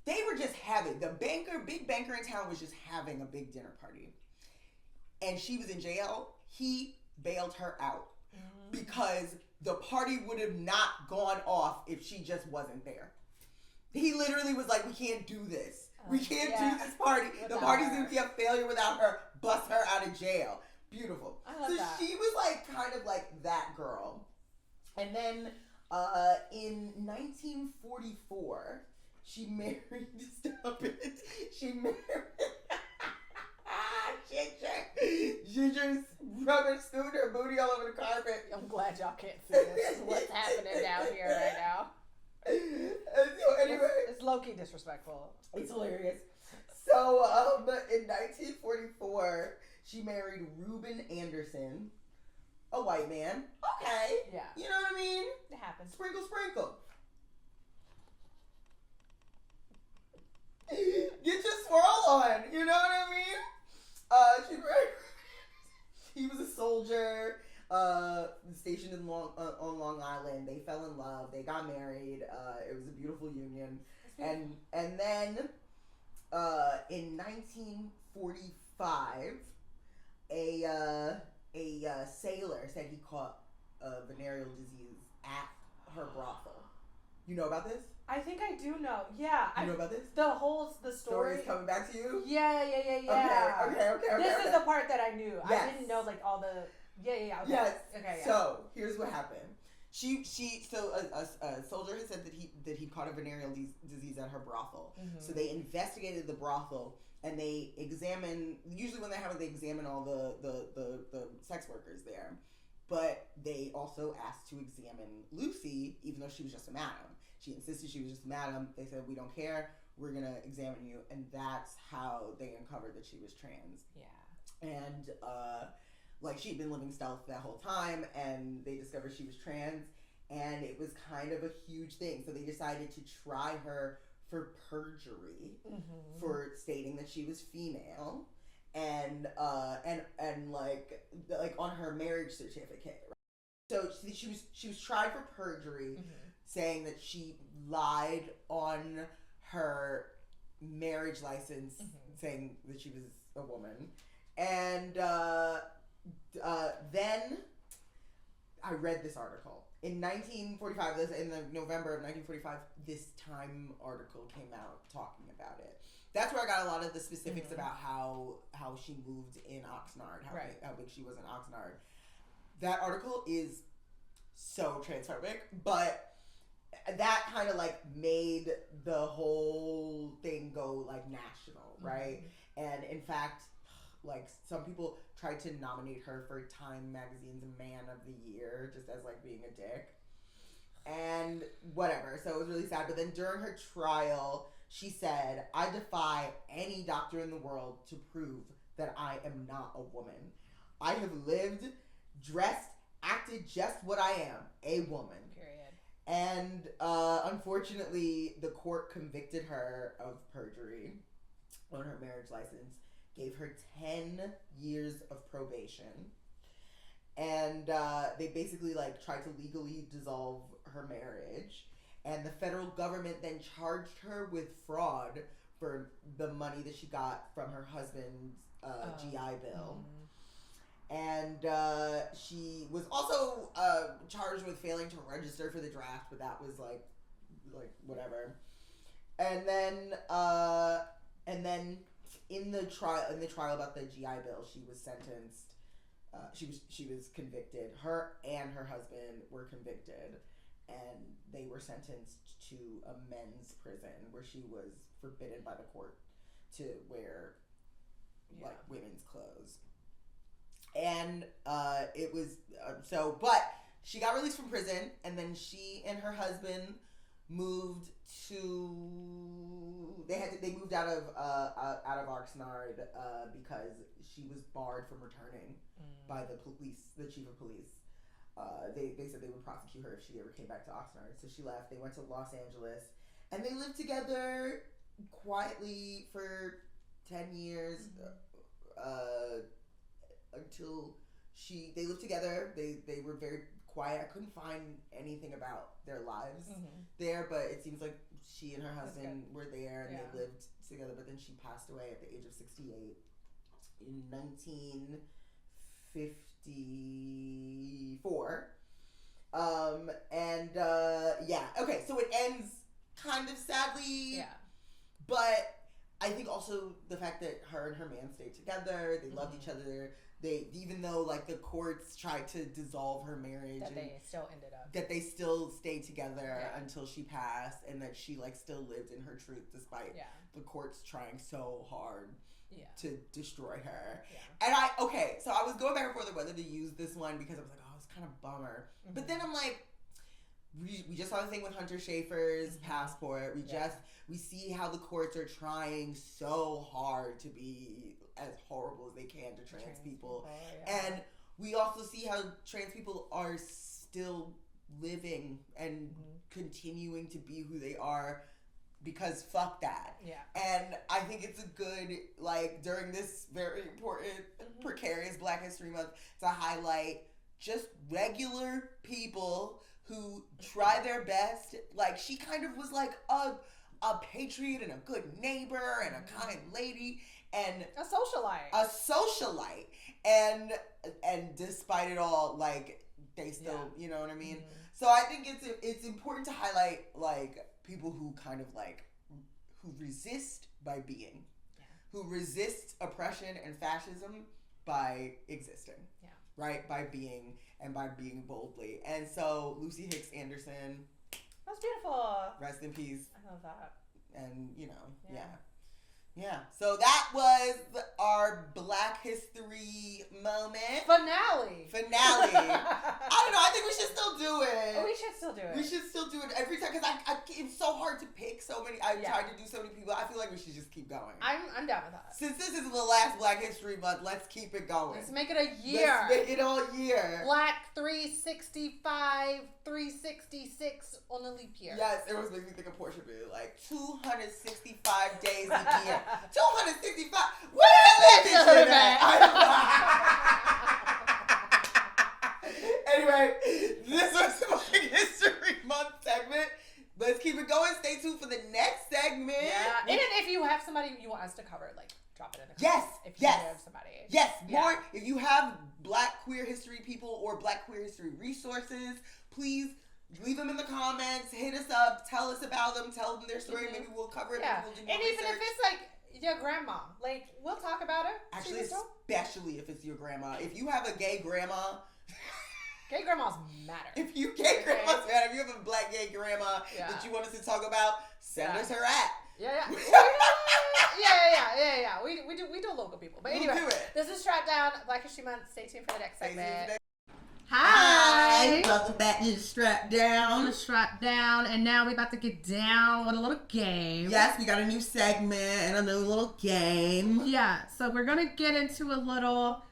Speaker 1: They were just having big banker in town was just having a big dinner party. And she was in jail. He bailed her out because the party would have not gone off if she just wasn't there. He literally was like, we can't do this. We can't do this party. The party's going to be a failure without her. Bust her out of jail. Beautiful.
Speaker 2: I love that.
Speaker 1: She was like kind of like that girl. And then In 1944, she married. Stop it. She married. Ginger's rubbing, scooting her booty all over the carpet.
Speaker 2: I'm glad y'all can't see this. What's happening down here right now?
Speaker 1: So anyway,
Speaker 2: it's low-key disrespectful.
Speaker 1: It's hilarious. So, in 1944, she married Reuben Anderson, a white man. Okay.
Speaker 2: Yeah.
Speaker 1: You know what I mean?
Speaker 2: It happens.
Speaker 1: Sprinkle, sprinkle. Get your swirl on. You know what I mean? He was a soldier, stationed in on Long Island. They fell in love. They got married. It was a beautiful union. And then in 1945, a sailor said he caught a venereal disease at her brothel. You know about this?
Speaker 2: I think I do know. Yeah.
Speaker 1: You know about this?
Speaker 2: The story
Speaker 1: is coming back to you?
Speaker 2: Yeah.
Speaker 1: Okay.
Speaker 2: This is the part that I knew.
Speaker 1: Yes.
Speaker 2: I didn't know like all the. Yeah. Okay.
Speaker 1: Yes.
Speaker 2: Okay. Yeah.
Speaker 1: So here's what happened. A soldier had said that he caught a venereal disease at her brothel. Mm-hmm. So they investigated the brothel and they examine. Usually when they examine all the sex workers there, but they also asked to examine Lucy, even though she was just a madam. She insisted she was just a madam. They said, we don't care. We're going to examine you. And that's how they uncovered that she was trans.
Speaker 2: Yeah.
Speaker 1: And, she'd been living stealth that whole time, and they discovered she was trans, and it was kind of a huge thing. So they decided to try her for perjury, mm-hmm. for stating that she was female, and on her marriage certificate. Right? So she was tried for perjury, mm-hmm. saying that she lied on her marriage license, mm-hmm. saying that she was a woman. And then I read this article. In 1945, in November of 1945, this Time article came out talking about it. That's where I got a lot of the specifics, mm-hmm. about how she moved in Oxnard, how big she was in Oxnard. That article is so transphobic, but that kind of made the whole thing go national, right? Mm-hmm. And in fact, some people tried to nominate her for Time Magazine's Man of the Year, just as being a dick. And whatever. So it was really sad. But then during her trial, she said, I defy any doctor in the world to prove that I am not a woman. I have lived, dressed, acted just what I am, a woman.
Speaker 2: Period.
Speaker 1: And unfortunately, the court convicted her of perjury on her marriage license, gave her 10 years of probation, and they basically tried to legally dissolve her marriage. And the federal government then charged her with fraud for the money that she got from her husband's GI Bill. Mm-hmm. And she was also charged with failing to register for the draft, but that was whatever. And then in the trial about the GI Bill, she was sentenced. She was convicted. Her and her husband were convicted, and they were sentenced to a men's prison where she was forbidden by the court to wear women's clothes. And it was but she got released from prison, and then she and her husband moved to. They moved out of Oxnard because she was barred from returning by the chief of police. They said they would prosecute her if she ever came back to Oxnard. So she left. They went to Los Angeles, and they lived together quietly for 10 years, until they lived together. They were very quiet. I couldn't find anything about their lives there, but it seems like she and her husband were there, and they lived together. But then she passed away at the age of 68 in 1954. Okay, so it ends kind of sadly. Yeah. But I think also the fact that her and her man stayed together, they loved each other. They, even though like the courts tried to dissolve her marriage,
Speaker 2: that they still ended up.
Speaker 1: That they still stayed together until she passed, and that she like still lived in her truth despite the courts trying so hard to destroy her. And so I was going back and forth whether to use this one because I was like, oh, it's kind of bummer. But then I'm like, we just saw the thing with Hunter Schafer's passport. We see how the courts are trying so hard to be as horrible as they can to trans people. And we also see how trans people are still living and continuing to be who they are because fuck that. And I think it's a good, like, during this very important, precarious Black History Month to highlight just regular people who try their best. Like, she kind of was like a patriot and a good neighbor and a kind lady and a socialite. And despite it all, like, they still, you know what I mean? So I think it's important to highlight, like, people who kind of like, who resist by being, who resist oppression and fascism by existing, right? By being and by being boldly. And so Lucy Hicks Anderson.
Speaker 2: That's beautiful.
Speaker 1: Rest in peace.
Speaker 2: I love that.
Speaker 1: And, you know, yeah. So that was our Black History moment.
Speaker 2: Finale.
Speaker 1: I don't know. I think we should still do it.
Speaker 2: Oh, we should still do it.
Speaker 1: We should still do it every time because it's so hard to pick so many. I've tried to do so many people. I feel like we should just keep going.
Speaker 2: I'm down with that.
Speaker 1: Since this is the last Black History Month, let's keep it going.
Speaker 2: Let's make it a year.
Speaker 1: Let's make it all year.
Speaker 2: Black 365, 366 on a leap year.
Speaker 1: Yes, it always makes me think of Portia being like 265 days a year. 265. Where is it at? Anyway, this was Black History Month segment. Let's keep it going. Stay tuned for the next segment.
Speaker 2: Yeah, and if you have somebody you want us to cover, like, drop it in the
Speaker 1: comments.
Speaker 2: If you have somebody.
Speaker 1: Yes, more. If you have Black queer history people or Black queer history resources, please leave them in the comments. Hit us up. Tell us about them. Tell them their story. Maybe we'll cover it.
Speaker 2: Yeah.
Speaker 1: Maybe we'll do more
Speaker 2: and even
Speaker 1: research.
Speaker 2: if it's like your grandma, like, we'll talk about her.
Speaker 1: Actually, especially if it's your grandma. If you have a gay grandma.
Speaker 2: Gay grandmas matter.
Speaker 1: If you gay grandmas matter. If you have a Black gay grandma that you want us to talk about, send us her at.
Speaker 2: Yeah. We do local people. But anyway, this is Strapdown, Black History Month. Stay tuned for the next segment.
Speaker 3: Hi.
Speaker 1: Welcome back to Strapdown.
Speaker 3: Strapdown, and now we're about to get down with a little game.
Speaker 1: Yes, we got a new segment and a new little game.
Speaker 3: Yeah, so we're gonna get into a little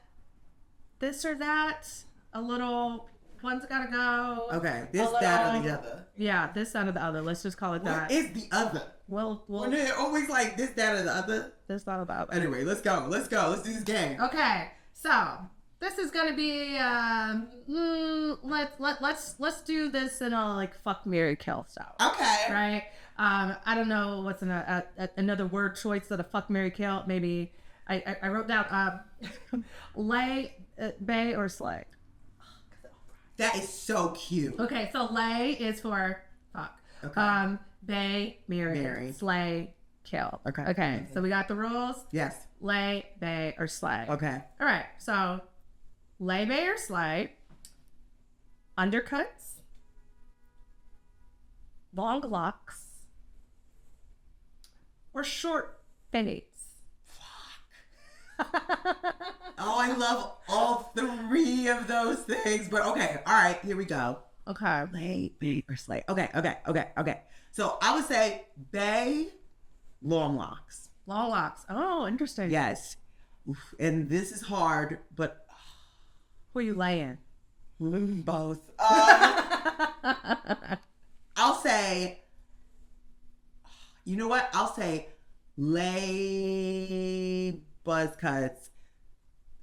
Speaker 3: this or that. A little one's gotta go.
Speaker 1: Okay, this, that, or the other.
Speaker 3: Yeah, this, that, or the other. Let's just call it that.
Speaker 1: What is the other?
Speaker 3: Well,
Speaker 1: when they're always like this, that, or the other.
Speaker 3: This, that, or the other.
Speaker 1: Anyway, let's go. Let's do this game.
Speaker 3: Okay, so this is gonna be let's do this in a like fuck, marry, kill style.
Speaker 1: Okay.
Speaker 3: Right. I don't know what's another word choice that a fuck, marry, kill. Maybe I wrote down lay, bae, or slay.
Speaker 1: That is so cute.
Speaker 3: Okay, so lay is for fuck.
Speaker 1: Okay.
Speaker 3: Bae, marry. Slay, kill. Okay. So we got the rules.
Speaker 1: Yes.
Speaker 3: Lay, bae, or slay.
Speaker 1: Okay.
Speaker 3: All right. So lay, bae, or slay. Undercuts. Long locks. Or short fades.
Speaker 1: Oh, I love all three of those things. But okay, all right, here we go.
Speaker 3: Okay.
Speaker 1: Lay, bae, or slay. Okay. So I would say bae, long locks.
Speaker 3: Long locks. Oh, interesting.
Speaker 1: Yes. Oof. And this is hard, but
Speaker 3: who are you laying?
Speaker 1: Both. I'll say. You know what? I'll say lay buzz cuts,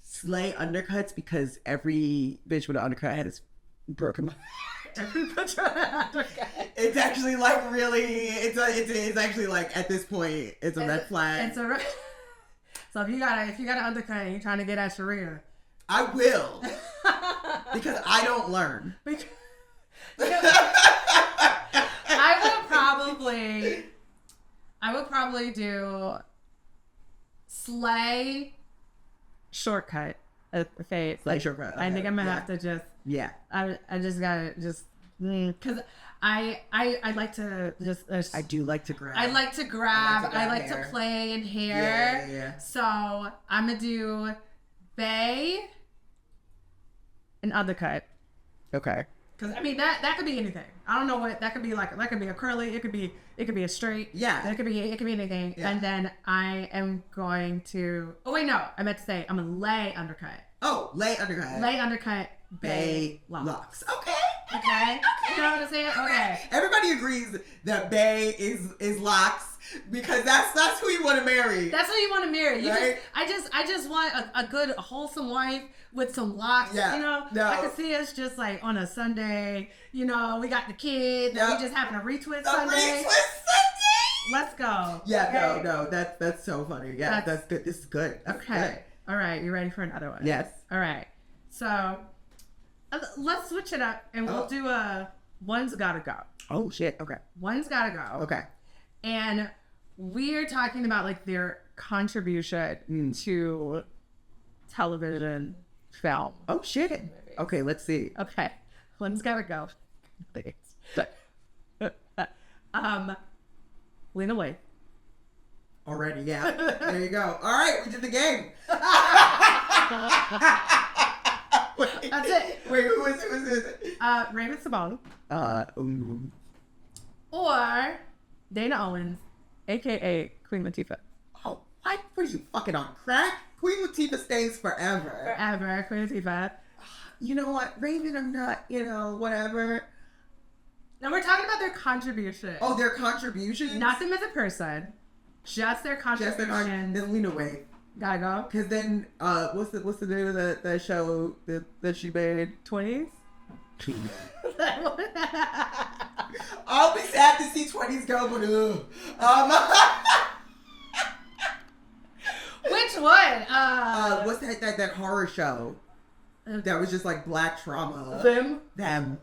Speaker 1: slay undercuts, because every bitch with an undercut had his broken. Every bitch with an undercut. It's actually like really. It's actually like at this point it's a red flag.
Speaker 3: It's a. So if you got an undercut and you're trying to get at Sharia,
Speaker 1: I will, because I don't learn.
Speaker 3: I would probably do slay shortcut fade.
Speaker 1: Slay shortcut.
Speaker 3: I think I'm gonna
Speaker 1: Yeah.
Speaker 3: have to just.
Speaker 1: Yeah.
Speaker 3: I just gotta just because I like to just.
Speaker 1: I do like to grab.
Speaker 3: I like to grab. I like
Speaker 1: hair.
Speaker 3: to play in hair.
Speaker 1: Yeah.
Speaker 3: So I'm gonna do bay and undercut.
Speaker 1: Okay.
Speaker 3: Because I mean that could be anything. I don't know what that could be like. That could be a curly. It could be a straight.
Speaker 1: Yeah.
Speaker 3: It could be anything.
Speaker 1: Yeah.
Speaker 3: And then I am going to. Oh wait, no. I meant to say I'm gonna lay undercut.
Speaker 1: Oh, lay undercut.
Speaker 3: Lay undercut.
Speaker 1: Bay
Speaker 3: locks.
Speaker 1: locks. Okay.
Speaker 3: Okay. You know what I'm saying? Okay.
Speaker 1: Everybody agrees that Bay is locks because that's who you want to marry.
Speaker 3: That's who you want to marry. You
Speaker 1: Right?
Speaker 3: I just want a good wholesome wife with some locks.
Speaker 1: Yeah.
Speaker 3: You know,
Speaker 1: No.
Speaker 3: I could see us just like on a Sunday. You know, we got the kids. And
Speaker 1: Yep.
Speaker 3: we just having a retwist
Speaker 1: The
Speaker 3: Sunday.
Speaker 1: retwist Sunday.
Speaker 3: Let's go.
Speaker 1: Yeah.
Speaker 3: Okay.
Speaker 1: No. That's so funny. Yeah.
Speaker 3: That's-
Speaker 1: That's good. This is good. That's
Speaker 3: Okay. All right. You ready for another one?
Speaker 1: Good. Yes.
Speaker 3: All right. So let's switch it up and we'll do a one's gotta go.
Speaker 1: Oh shit. Okay.
Speaker 3: One's gotta go.
Speaker 1: Okay.
Speaker 3: And we're talking about like their contribution to television, film.
Speaker 1: Oh shit. Okay. Let's see.
Speaker 3: Okay, one's gotta go. Lena Waithe.
Speaker 1: Already. Yeah. There you go. All right. We did the game.
Speaker 3: That's it.
Speaker 1: Wait. Who is it?
Speaker 3: Raven Simone
Speaker 1: Ooh.
Speaker 3: or Dana Owens, aka Queen Latifah.
Speaker 1: Oh, what? What are you fucking on crack? Queen Latifah stays forever.
Speaker 3: Forever, Queen Latifah.
Speaker 1: You know what? Raven or not, whatever.
Speaker 3: Now we're talking about their contribution.
Speaker 1: Oh, their contributions?
Speaker 3: Not them as a person, just their
Speaker 1: Just
Speaker 3: contribution.
Speaker 1: their contributions. Then Lena Waithe.
Speaker 3: Gotta go.
Speaker 1: Because then, what's the name of that show that she made?
Speaker 3: 20s?
Speaker 1: I'll be sad to see 20s go, but
Speaker 3: Which one?
Speaker 1: what's that horror show that was just like black trauma?
Speaker 3: Them.
Speaker 1: Them.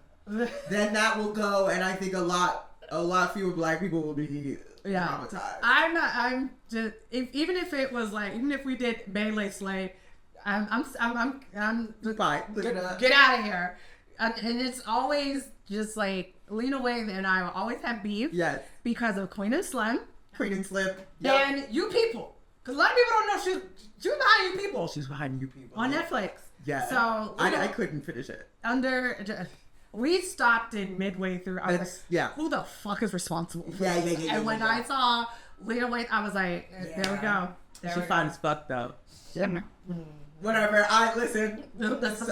Speaker 1: Then that will go, and I think a lot fewer black people will be traumatized.
Speaker 3: I'm just even if it was like even if we did Melee Slay, I'm
Speaker 1: Fine.
Speaker 3: get out of here. And it's always just like Lena Waithe and I will always have beef.
Speaker 1: Yes.
Speaker 3: Because of Queen and Slim.
Speaker 1: Queen and Slim.
Speaker 3: And You People. Because a lot of people don't know she was behind You People.
Speaker 1: She's behind You People.
Speaker 3: On Netflix.
Speaker 1: Yeah.
Speaker 3: So
Speaker 1: I couldn't finish it.
Speaker 3: We stopped it midway through. I was like,
Speaker 1: Yeah.
Speaker 3: who the fuck is responsible for
Speaker 1: Yeah.
Speaker 3: this? And when I saw Lena Waithe, I was like, there we go. There we go.
Speaker 1: fine as fuck though.
Speaker 3: Yeah.
Speaker 1: Whatever. Listen.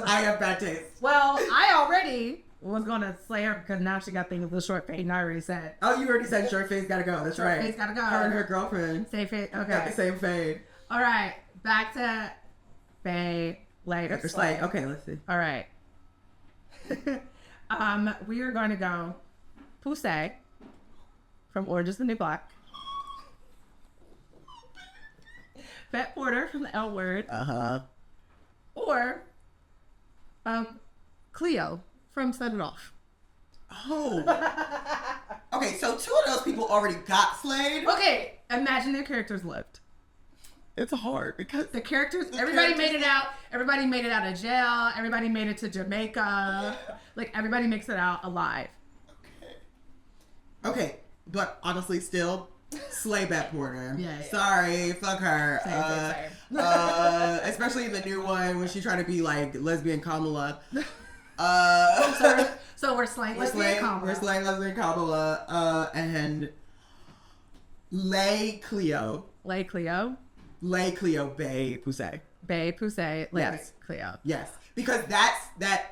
Speaker 1: I have bad taste.
Speaker 3: Well, I already was gonna slay her because now she got things with the short fade, and I already said
Speaker 1: Oh, you already said short face gotta go. That's
Speaker 3: short
Speaker 1: right.
Speaker 3: face gotta go.
Speaker 1: Her and her girlfriend
Speaker 3: Same fade.
Speaker 1: got
Speaker 3: Okay.
Speaker 1: the same fade.
Speaker 3: All right. Back to Faye later.
Speaker 1: It's like, okay, let's see.
Speaker 3: All right. We are going to go Poussey from Orange is the New Black. Fat Porter from the L Word. Or Cleo from Set It Off.
Speaker 1: Oh. Okay, so two of those people already got slayed.
Speaker 3: Okay, imagine their characters lived.
Speaker 1: It's hard because
Speaker 3: The characters, everybody made it out. Everybody made it out of jail. Everybody made it to Jamaica. Like, everybody makes it out alive.
Speaker 1: Okay, but honestly, still, slay Beth Porter.
Speaker 3: Yeah.
Speaker 1: Sorry, fuck her.
Speaker 3: Same.
Speaker 1: Especially in the new one when she tried to be like lesbian Kamala.
Speaker 3: So we're slaying lesbian Kamala.
Speaker 1: We're slaying lesbian Kamala. And lay Cleo.
Speaker 3: Lay Cleo.
Speaker 1: Lay Cleo Bay Poussey.
Speaker 3: Bay Poussey. Lay
Speaker 1: Yes.
Speaker 3: Cleo.
Speaker 1: Yes. Because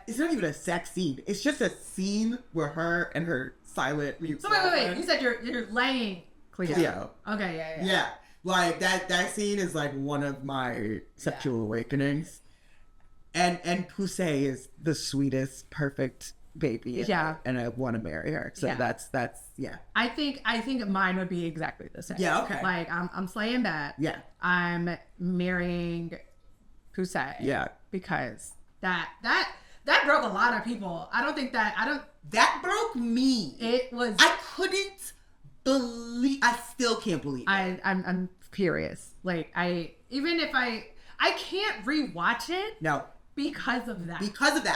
Speaker 1: it's not even a sex scene. It's just a scene where her and her silent mute
Speaker 3: So wait. You said you're laying Cleo.
Speaker 1: Cleo.
Speaker 3: Okay, yeah.
Speaker 1: Yeah. Like that scene is like one of my sexual awakenings. And Poussey is the sweetest, perfect baby.
Speaker 3: Yeah.
Speaker 1: And I want to marry her. So
Speaker 3: Yeah.
Speaker 1: that's yeah.
Speaker 3: I think mine would be exactly the same.
Speaker 1: Yeah, okay.
Speaker 3: Like I'm slaying that.
Speaker 1: Yeah.
Speaker 3: I'm marrying Poussey.
Speaker 1: Yeah.
Speaker 3: Because that broke a lot of people.
Speaker 1: That broke me.
Speaker 3: It was
Speaker 1: I couldn't believe I still can't believe it.
Speaker 3: I'm furious. Like even if I can't rewatch it.
Speaker 1: No.
Speaker 3: Because of that.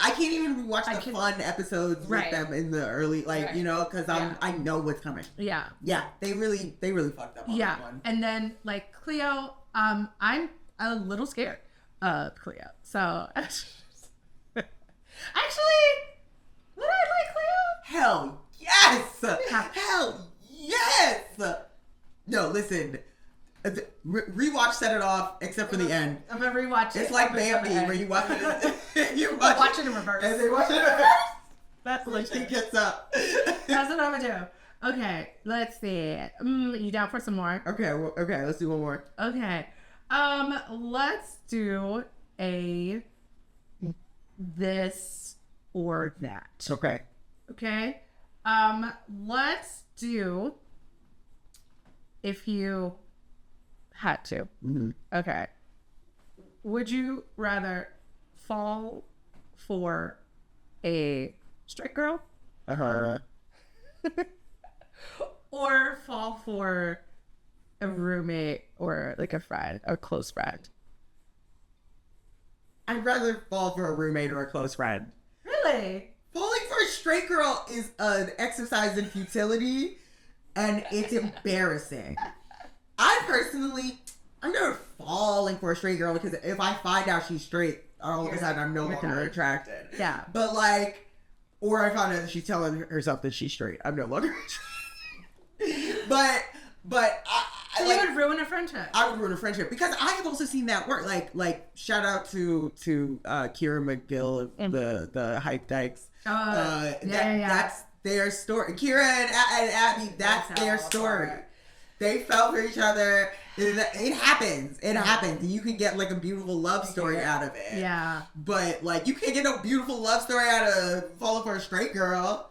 Speaker 1: I can't even rewatch the fun episodes with them in the early, because I know what's coming.
Speaker 3: Yeah.
Speaker 1: Yeah. They really fucked up on that one.
Speaker 3: And then, like, Cleo, I'm a little scared of Cleo. So, actually, would I like Cleo?
Speaker 1: Hell yes! Hell yes! No, listen. Rewatch Set It Off, except for the end.
Speaker 3: I'm gonna rewatch it.
Speaker 1: It's like Bambi, where you watch it. You
Speaker 3: watch it in reverse.
Speaker 1: And they watch it in reverse. That's what she gets up.
Speaker 3: That's what I'm gonna do. Okay, let's see. You down for some more?
Speaker 1: Okay, let's do one more.
Speaker 3: Okay, let's do a this or that.
Speaker 1: Okay.
Speaker 3: Okay. Let's do if you had to.
Speaker 1: Mm-hmm.
Speaker 3: Okay. Would you rather fall for a straight girl?
Speaker 1: Uh-huh.
Speaker 3: Or fall for a roommate or like a friend, a close friend?
Speaker 1: I'd rather fall for a roommate or a close friend.
Speaker 3: Really?
Speaker 1: Falling for a straight girl is an exercise in futility, and it's embarrassing. I'm never falling for a straight girl, because if I find out she's straight, all of a sudden I'm no longer attracted.
Speaker 3: Yeah.
Speaker 1: But or I found out that she's telling herself that she's straight, I'm no longer attracted. But
Speaker 3: So you would ruin a friendship.
Speaker 1: I would ruin a friendship, because I have also seen that work. Like shout out to Kira McGill of the Hype Dykes. That's their story. Kira and Abby, that's their story. They fell for each other. It happens. It happens. You can get like a beautiful love story out of it.
Speaker 3: Yeah.
Speaker 1: But like, you can't get no beautiful love story out of falling for a straight girl.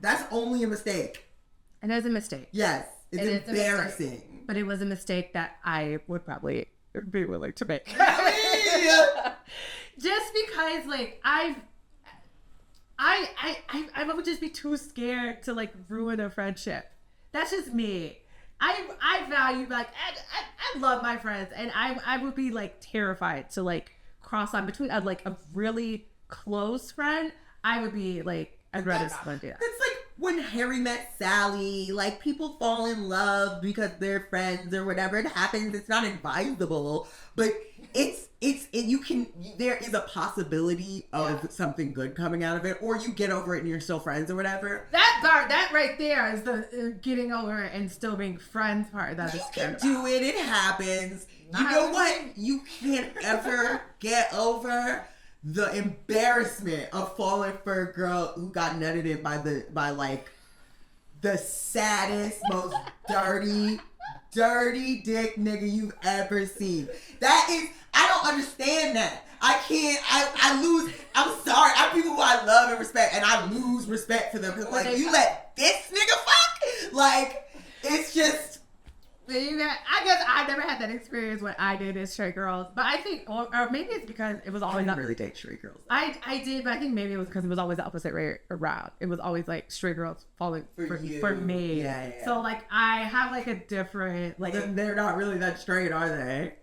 Speaker 1: That's only a mistake.
Speaker 3: It is a mistake.
Speaker 1: Yes. It's embarrassing.
Speaker 3: But it was a mistake that I would probably be willing to make. Just because, like, I would just be too scared to like ruin a friendship. That's just me. I value, like, I love my friends, and I would be like terrified to like cross on between a really close friend. I would be like, I'd rather someone do that.
Speaker 1: It's like when Harry met Sally. Like, people fall in love because they're friends or whatever. It happens. It's not advisable, but there is a possibility of something good coming out of it, or you get over it and you're still friends or whatever.
Speaker 3: That right there is the getting over it and still being friends part. That
Speaker 1: you can do it. It happens. You know what? You can't ever get over the embarrassment of falling for a girl who got nutted in by the saddest, most dirty dick nigga you've ever seen. I don't understand that. I lose, I'm sorry, I have people who I love and respect, and I lose respect for them. Because, like, you let this nigga fuck? Like, it's just...
Speaker 3: I guess I never had that experience when I dated straight girls, but I think, or maybe it's because it was always...
Speaker 1: I didn't really date straight girls.
Speaker 3: I did, but I think maybe it was because it was always the opposite way around. It was always like straight girls falling for me.
Speaker 1: Yeah.
Speaker 3: So like I have like a different like.
Speaker 1: They're not really that straight, are they?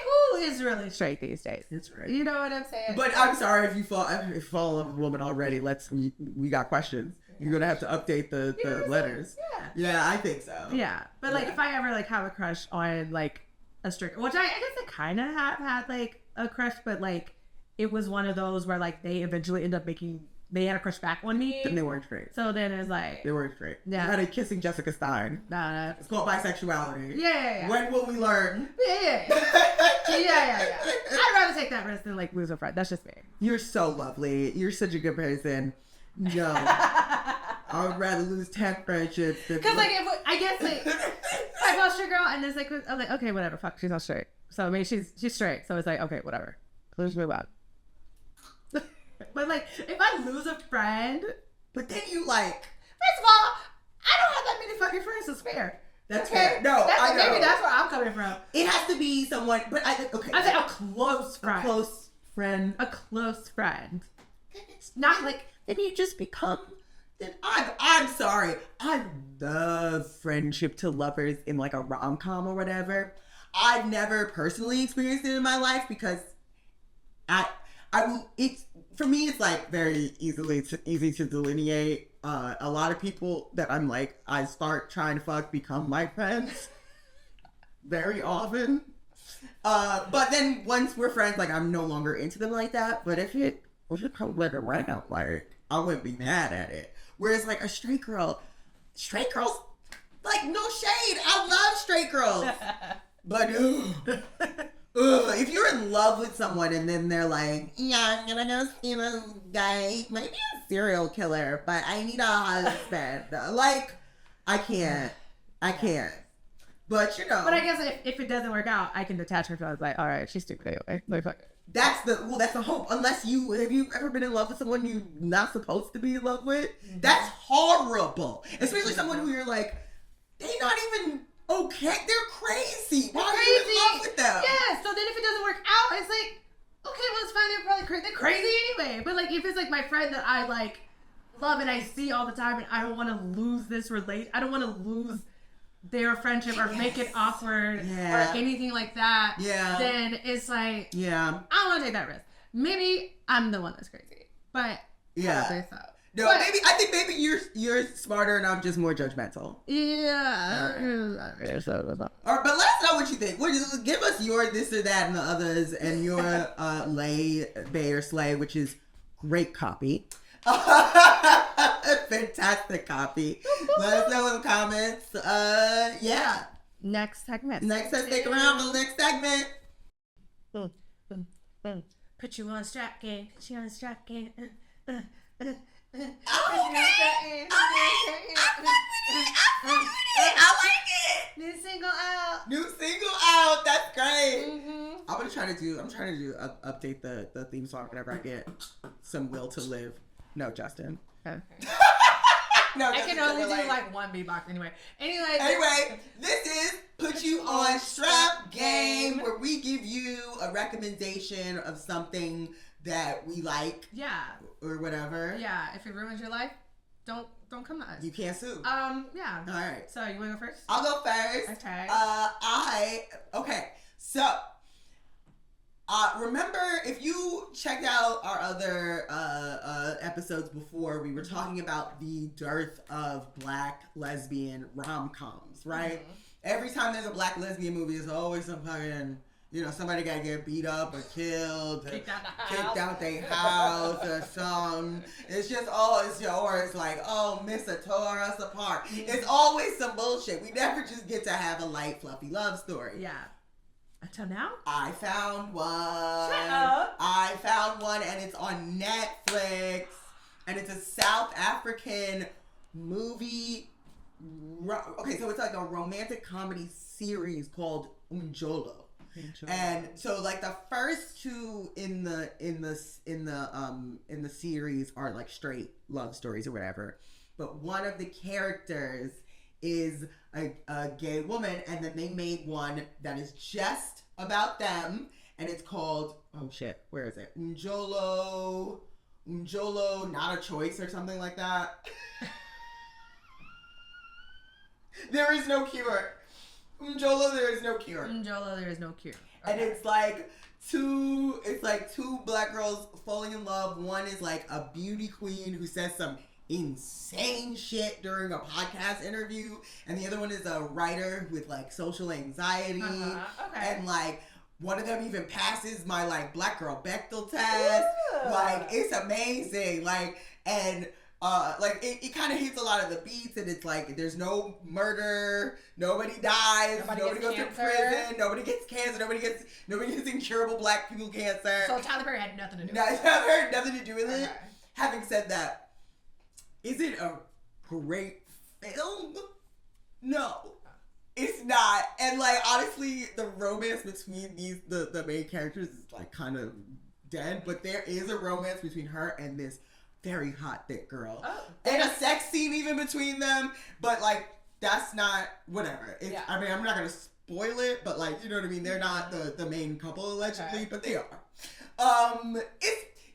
Speaker 3: Who is really straight these days?
Speaker 1: That's right.
Speaker 3: You know what I'm saying?
Speaker 1: But I'm sorry if you fall in love with a woman already. We got questions. You're gonna have to update the letters. Yeah, I think so.
Speaker 3: Yeah, but like if I ever like have a crush on like a straight, which I guess I kind of have had like a crush, but like it was one of those where like they eventually end up they had a crush back on me.
Speaker 1: And they weren't straight.
Speaker 3: So then it's like
Speaker 1: they weren't straight.
Speaker 3: Yeah,
Speaker 1: you had a kissing Jessica Stein.
Speaker 3: Nah.
Speaker 1: It's called bisexuality.
Speaker 3: Yeah.
Speaker 1: When will we learn?
Speaker 3: Yeah. I'd rather take that risk than like lose a friend. That's just me.
Speaker 1: You're so lovely. You're such a good person. No. I would rather lose 10 friendships than...
Speaker 3: Because, like, I guess, like, I felt straight girl, and it's like, I'm like, okay, whatever, fuck, she's not straight. So, I mean, she's straight, so it's like, okay, whatever. Let's move on. But, like, if I lose a friend...
Speaker 1: But then you, like...
Speaker 3: First of all, I don't have that many fucking friends to spare.
Speaker 1: That's fair. No, I know.
Speaker 3: Maybe that's where I'm coming from.
Speaker 1: It has to be someone, but I said
Speaker 3: a close friend.
Speaker 1: A close friend.
Speaker 3: A close friend. It's not like...
Speaker 1: Then you just become... Then I'm sorry. I love friendship to lovers in like a rom-com or whatever. I've never personally experienced it in my life because it's for me it's like very easy to delineate. A lot of people that I'm like I start trying to fuck become my friends very often. But then once we're friends, like I'm no longer into them like that. But if it probably let it right out, like I wouldn't be mad at it. Whereas like a straight girls, like no shade, I love straight girls. But if you're in love with someone and then they're like, yeah, I'm gonna go see this guy, maybe a serial killer, but I need a husband. Like, I can't. But you know.
Speaker 3: But I guess if it doesn't work out, I can detach myself. I was like, all right, she's stupid anyway. Like, fuck it.
Speaker 1: That's the hope. Unless have you ever been in love with someone you're not supposed to be in love with? That's horrible. Especially someone who you're like, they're not even okay. They're crazy. Why are you in love with them?
Speaker 3: Yeah. So then if it doesn't work out, it's like, okay, well it's fine. They're probably crazy. They're crazy anyway. But like if it's like my friend that I like love and I see all the time, and I don't want to lose this I don't want to lose their friendship or make it awkward or anything like that. Yeah. Then it's like, I don't want to take that risk. Maybe I'm the one that's crazy, but
Speaker 1: no, but, I think maybe you're smarter and I'm just more judgmental.
Speaker 3: Yeah.
Speaker 1: All right, but let us know what you think. Give us your this or that and the others, and your lay, bay, or slay, which is great copy. Fantastic copy. Let us know in the comments.
Speaker 3: Next segment.
Speaker 1: Stick around for the next segment.
Speaker 3: Put you on strap game. Put you on strap game.
Speaker 1: Okay. I like it.
Speaker 3: New single
Speaker 1: out. That's great. Mm-hmm. I'm trying to do update the theme song whenever I get some will to live. No, Justin.
Speaker 3: Okay.
Speaker 1: No,
Speaker 3: I can only do like one beatbox anyway.
Speaker 1: Anyway, this is Put You On Strap Game, where we give you a recommendation of something that we like. Yeah. Or whatever. Yeah.
Speaker 3: If it ruins your life, don't come to us.
Speaker 1: You can't sue.
Speaker 3: Yeah.
Speaker 1: All right.
Speaker 3: So you want to go first?
Speaker 1: I'll go first.
Speaker 3: Okay.
Speaker 1: Okay. So, remember, if you checked out our other episodes before, we were talking about the dearth of black lesbian rom-coms, right? Mm-hmm. Every time there's a black lesbian movie, it's always some fucking, somebody gotta get beat up or killed, kicked out their house or something. It's just or it's like, Mr. tore us apart. It's always some bullshit. We never just get to have a light, fluffy love story.
Speaker 3: Yeah. Until now?
Speaker 1: I found one.
Speaker 3: Shut up.
Speaker 1: I found one, and it's on Netflix, and it's a South African movie. Okay, so it's like a romantic comedy series called Umjolo. And so like the first two in the series are like straight love stories or whatever, but one of the characters is a gay woman, and then they made one that is just about them, and it's called where is it? Umjolo, not a choice or something like that. There is no cure. Umjolo, there is no cure.
Speaker 3: Umjolo, there is no cure.
Speaker 1: Okay. And it's like two black girls falling in love. One is like a beauty queen who says some insane shit during a podcast interview, and the other one is a writer with like social anxiety. Okay. And like one of them even passes my like black girl Bechdel test. Ooh. Like it's amazing. Like and like it kind of hits a lot of the beats, and it's like there's no murder, nobody dies, nobody goes to prison, nobody gets cancer, nobody gets incurable black people cancer.
Speaker 3: So Tyler Perry had nothing to do with it.
Speaker 1: Tyler Perry had nothing to do with it. Having said that, is it a great film? No, it's not. And like honestly, the romance between the main characters is like kind of dead, but there is a romance between her and this very hot thick girl. And a sex scene even between them, but like that's not whatever. I mean, I'm not gonna spoil it, but like you know what I mean. They're not the main couple allegedly, but they are.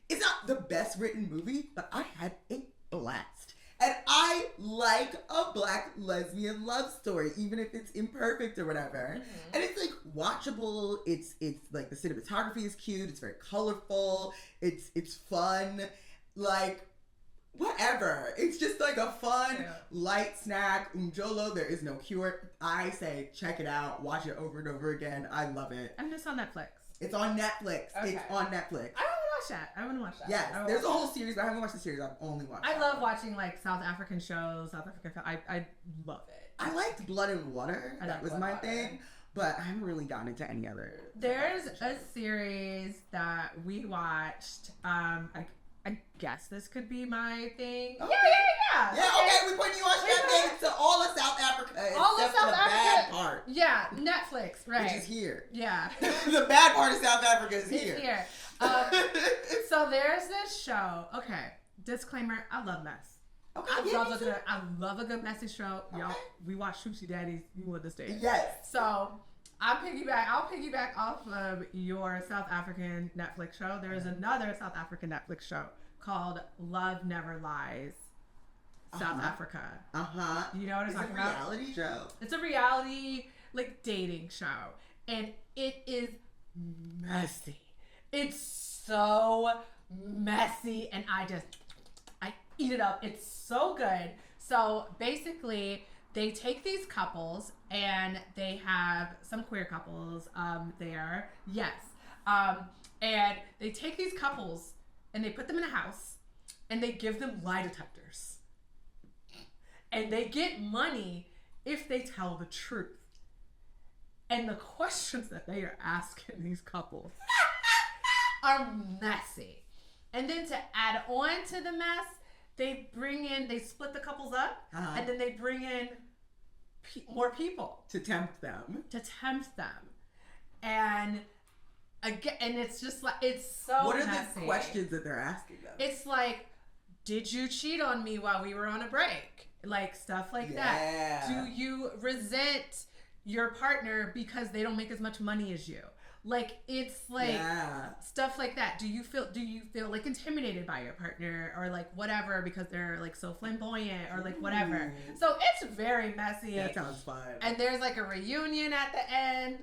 Speaker 1: It's not the best written movie, but I had a blast. And I like a black lesbian love story, even if it's imperfect or whatever. Mm-hmm. And it's like watchable. It's like the cinematography is cute. It's very colorful. It's fun. Like, whatever. It's just like a fun, light snack. Umjolo, there is no cure. I say check it out. Watch it over and over again. I love it.
Speaker 3: I'm just on Netflix.
Speaker 1: It's on Netflix. Okay. It's on Netflix.
Speaker 3: I want to watch that.
Speaker 1: Yes, there's a whole series, but I haven't watched the series. I've only watched.
Speaker 3: I love watching like South African shows, I love it.
Speaker 1: I liked Blood and Water. That was my thing, but I haven't really gotten into any other.
Speaker 3: There's a series that we watched. I guess this could be my thing.
Speaker 1: Okay.
Speaker 3: Yeah.
Speaker 1: Yeah, okay, we put you on Strapdown to all of South Africa.
Speaker 3: All of South Africa.
Speaker 1: Bad part.
Speaker 3: Yeah, Netflix, right.
Speaker 1: Which is here.
Speaker 3: Yeah.
Speaker 1: The bad part of South Africa is here.
Speaker 3: It's here. So there's this show. Okay, disclaimer, I love mess.
Speaker 1: Okay,
Speaker 3: I love a good messy show. Okay. Y'all, we watch Shoochie Daddies. You understand?
Speaker 1: Yes.
Speaker 3: So I'll piggyback off of your South African Netflix show. There is another South African Netflix show called Love Never Lies. South Africa. You know what I'm talking about?
Speaker 1: It's a reality show.
Speaker 3: It's a reality like dating show, and it is messy. It's so messy, and I eat it up. It's so good. So basically, they take these couples, and they have some queer couples there. Yes. And they take these couples, and they put them in a house, and they give them lie detectors. And they get money if they tell the truth. And the questions that they are asking these couples are messy. And then to add on to the mess, they split the couples up, and then they bring in more people.
Speaker 1: To tempt them.
Speaker 3: And again, and it's just like, it's so
Speaker 1: What are
Speaker 3: messy.
Speaker 1: the questions that they're asking them?
Speaker 3: It's like, did you cheat on me while we were on a break? Like, stuff like that. Do you resent your partner because they don't make as much money as you? Like, it's like stuff like that. Do you feel like intimidated by your partner or like whatever because they're like so flamboyant or like whatever? So it's very messy.
Speaker 1: That sounds fun.
Speaker 3: And there's like a reunion at the end